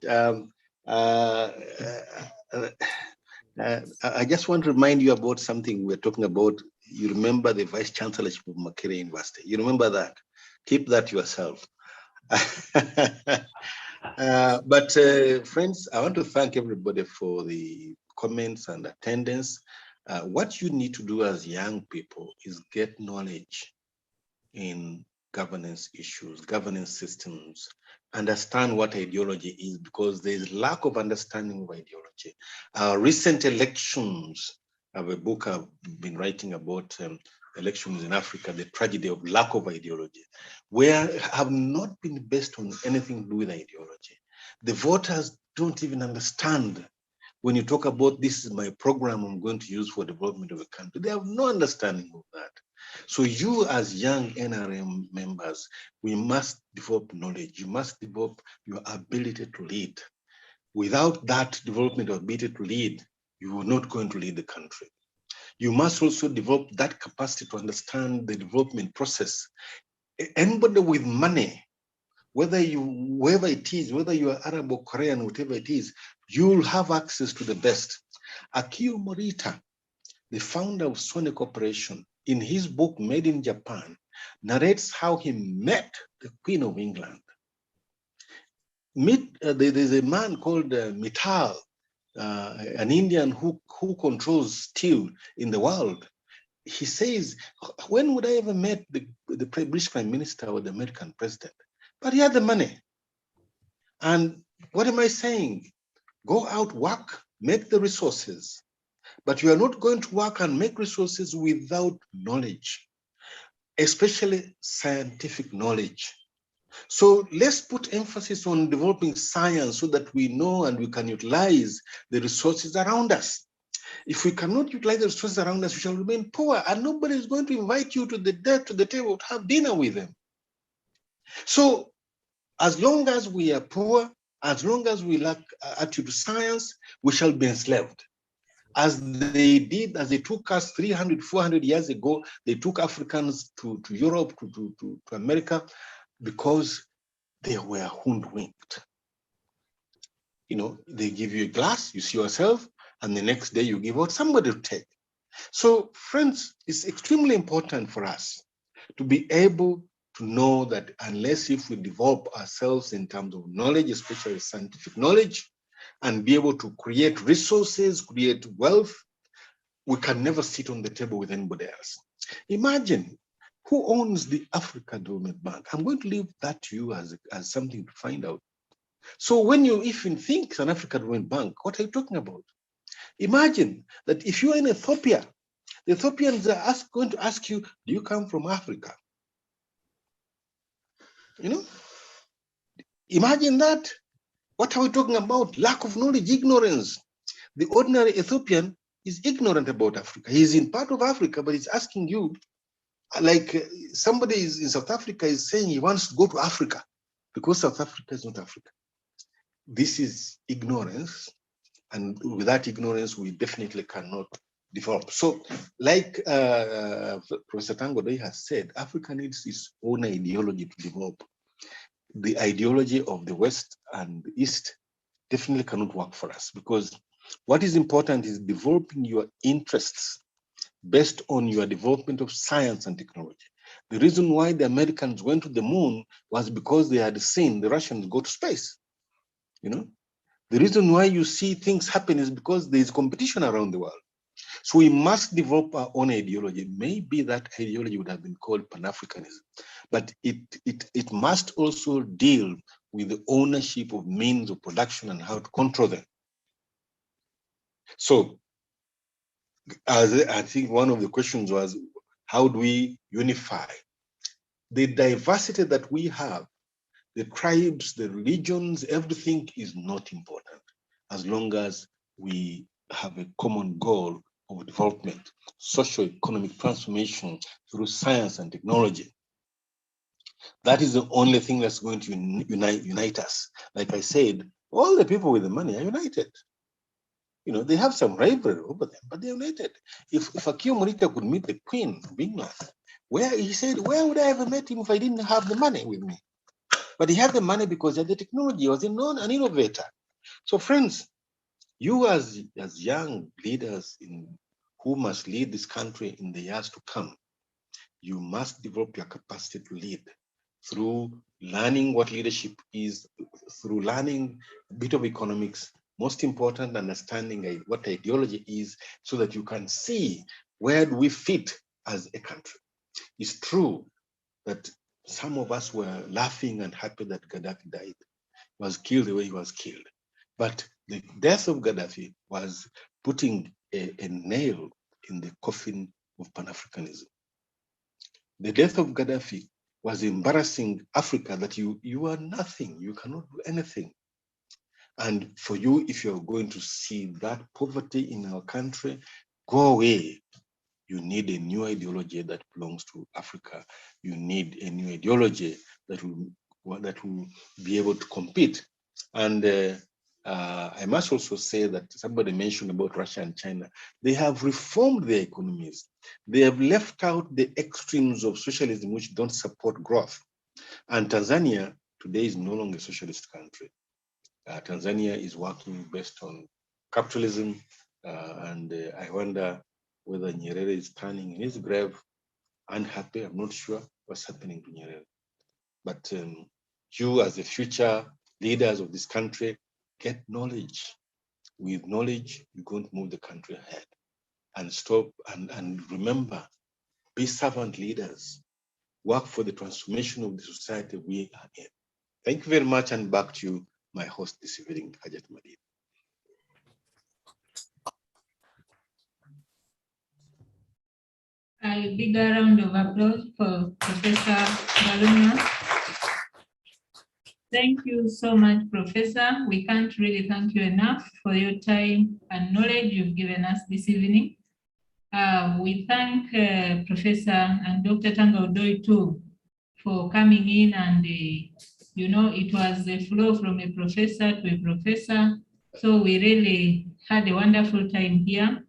Speaker 5: I just want to remind you about something we're talking about. You remember the Vice Chancellorship of Makerere University. You remember that. Keep that yourself. But friends, I want to thank everybody for the comments and attendance. What you need to do as young people is get knowledge in governance issues, governance systems, understand what ideology is, because there is lack of understanding of ideology. Recent elections, I have a book I've been writing about elections in Africa, the tragedy of lack of ideology, where have not been based on anything to do with ideology. The voters don't even understand. When you talk about this is my program I'm going to use for development of a country, they have no understanding of that. So you as young NRM members, we must develop knowledge. You must develop your ability to lead. Without that development of ability to lead, you are not going to lead the country. You must also develop that capacity to understand the development process. Anybody with money, whether whoever it is, whether you are Arab or Korean, whatever it is, you'll have access to the best. Akio Morita, the founder of Sony Corporation, in his book, Made in Japan, narrates how he met the Queen of England. There's a man called Mittal, an Indian who controls steel in the world. He says, when would I ever met the British Prime Minister or the American president? But he had the money. And what am I saying? Go out, work, make the resources. But you are not going to work and make resources without knowledge, especially scientific knowledge. So let's put emphasis on developing science so that we know and we can utilize the resources around us. If we cannot utilize the resources around us, we shall remain poor, and nobody is going to invite you to the table to have dinner with them. So as long as we are poor, as long as we lack attitude to science, we shall be enslaved. As they took us 300, 400 years ago, they took Africans to Europe, to America, because they were hoodwinked. You know, they give you a glass, you see yourself, and the next day you give out somebody to take. So, friends, it's extremely important for us to be able to know that unless if we develop ourselves in terms of knowledge, especially scientific knowledge, and be able to create resources, create wealth, we can never sit on the table with anybody else. Imagine who owns the Africa Development Bank. I'm going to leave that to you as something to find out. So when you even think an Africa Development Bank, what are you talking about? Imagine that if you're in Ethiopia, the Ethiopians are going to ask you, do you come from Africa? You know? Imagine that. What are we talking about? Lack of knowledge, ignorance. The ordinary Ethiopian is ignorant about Africa. He's in part of Africa, but he's asking you, like somebody is in South Africa is saying he wants to go to Africa because South Africa is not Africa. This is ignorance. And with that ignorance, we definitely cannot develop. So like Professor Tangodei has said, Africa needs its own ideology to develop. The ideology of the West and the East definitely cannot work for us, because what is important is developing your interests based on your development of science and technology. The reason why the Americans went to the moon was because they had seen the Russians go to space. You know, the reason why you see things happen is because there is competition around the world. So we must develop our own ideology. Maybe that ideology would have been called Pan-Africanism, but it must also deal with the ownership of means of production and how to control them. So I think one of the questions was, how do we unify? The diversity that we have, the tribes, the religions, everything is not important as long as we have a common goal of development, socio-economic transformation through science and technology. That is the only thing that's going to unite us. Like I said, all the people with the money are united. You know, they have some rivalry over them, but they're united. If Akio Morita could meet the Queen of England, he said, where would I have met him if I didn't have the money with me? But he had the money because he had the technology. He was an innovator. So friends, you as young leaders who must lead this country in the years to come, you must develop your capacity to lead through learning what leadership is, through learning a bit of economics, most important, understanding what ideology is, so that you can see where do we fit as a country. It's true that some of us were laughing and happy that Gaddafi died, was killed the way he was killed. But the death of Gaddafi was putting a nail in the coffin of Pan-Africanism. The death of Gaddafi was embarrassing Africa, that you are nothing, you cannot do anything. And for you, if you're going to see that poverty in our country, go away. You need a new ideology that belongs to Africa. You need a new ideology that will be able to compete. And I must also say that somebody mentioned about Russia and China. They have reformed their economies. They have left out the extremes of socialism, which don't support growth. And Tanzania today is no longer a socialist country. Tanzania is working based on capitalism, and I wonder whether Nyerere is turning in his grave unhappy. I'm not sure what's happening to Nyerere. But you as the future leaders of this country, get knowledge, With knowledge, you're going to move the country ahead. And stop and remember, be servant leaders. Work for the transformation of the society we are in. Thank you very much, and back to you, my host this evening, Hajat Madid.
Speaker 4: A bigger round of applause for Professor Baluna. Thank you so much, Professor. We can't really thank you enough for your time and knowledge you've given us this evening. We thank Professor and Dr. Tanga Odoi too for coming in, and you know, it was a flow from a professor to a professor. So we really had a wonderful time here,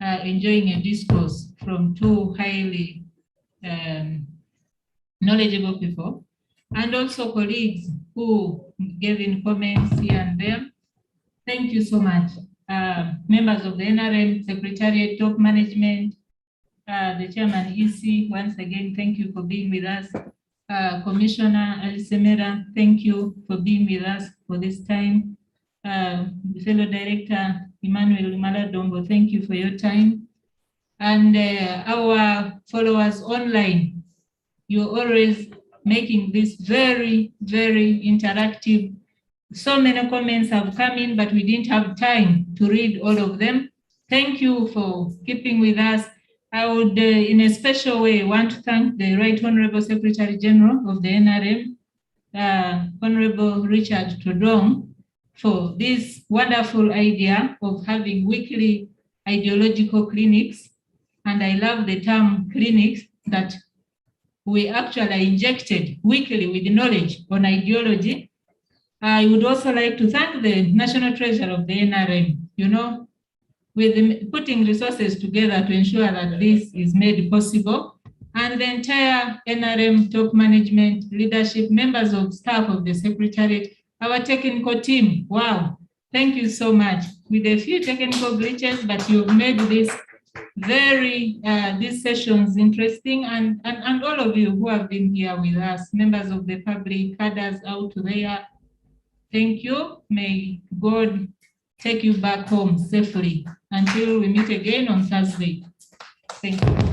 Speaker 4: enjoying a discourse from two highly knowledgeable people, and also colleagues who gave in comments here and there. Thank you so much. Members of the NRM Secretariat, top management, the chairman EC, once again, thank you for being with us. Commissioner Ali Semera, thank you for being with us for this time. Fellow Director Emmanuel Maladombo, thank you for your time. And our followers online, you're always making this very, very interactive. So many comments have come in, but we didn't have time to read all of them. Thank you for keeping with us. I would, in a special way, want to thank the Right Honorable Secretary General of the NRM, Honorable Richard Todong, for this wonderful idea of having weekly ideological clinics. And I love the term clinics, that we actually are injected weekly with knowledge on ideology. I would also like to thank the National Treasurer of the NRM, you know, with putting resources together to ensure that this is made possible, and the entire NRM top management, leadership, members of staff of the Secretariat, our technical team. Wow, thank you so much. With a few technical glitches, but you've made this very, these sessions interesting, and all of you who have been here with us, members of the public, others out there, thank you. May God take you back home safely until we meet again on Thursday. Thank you.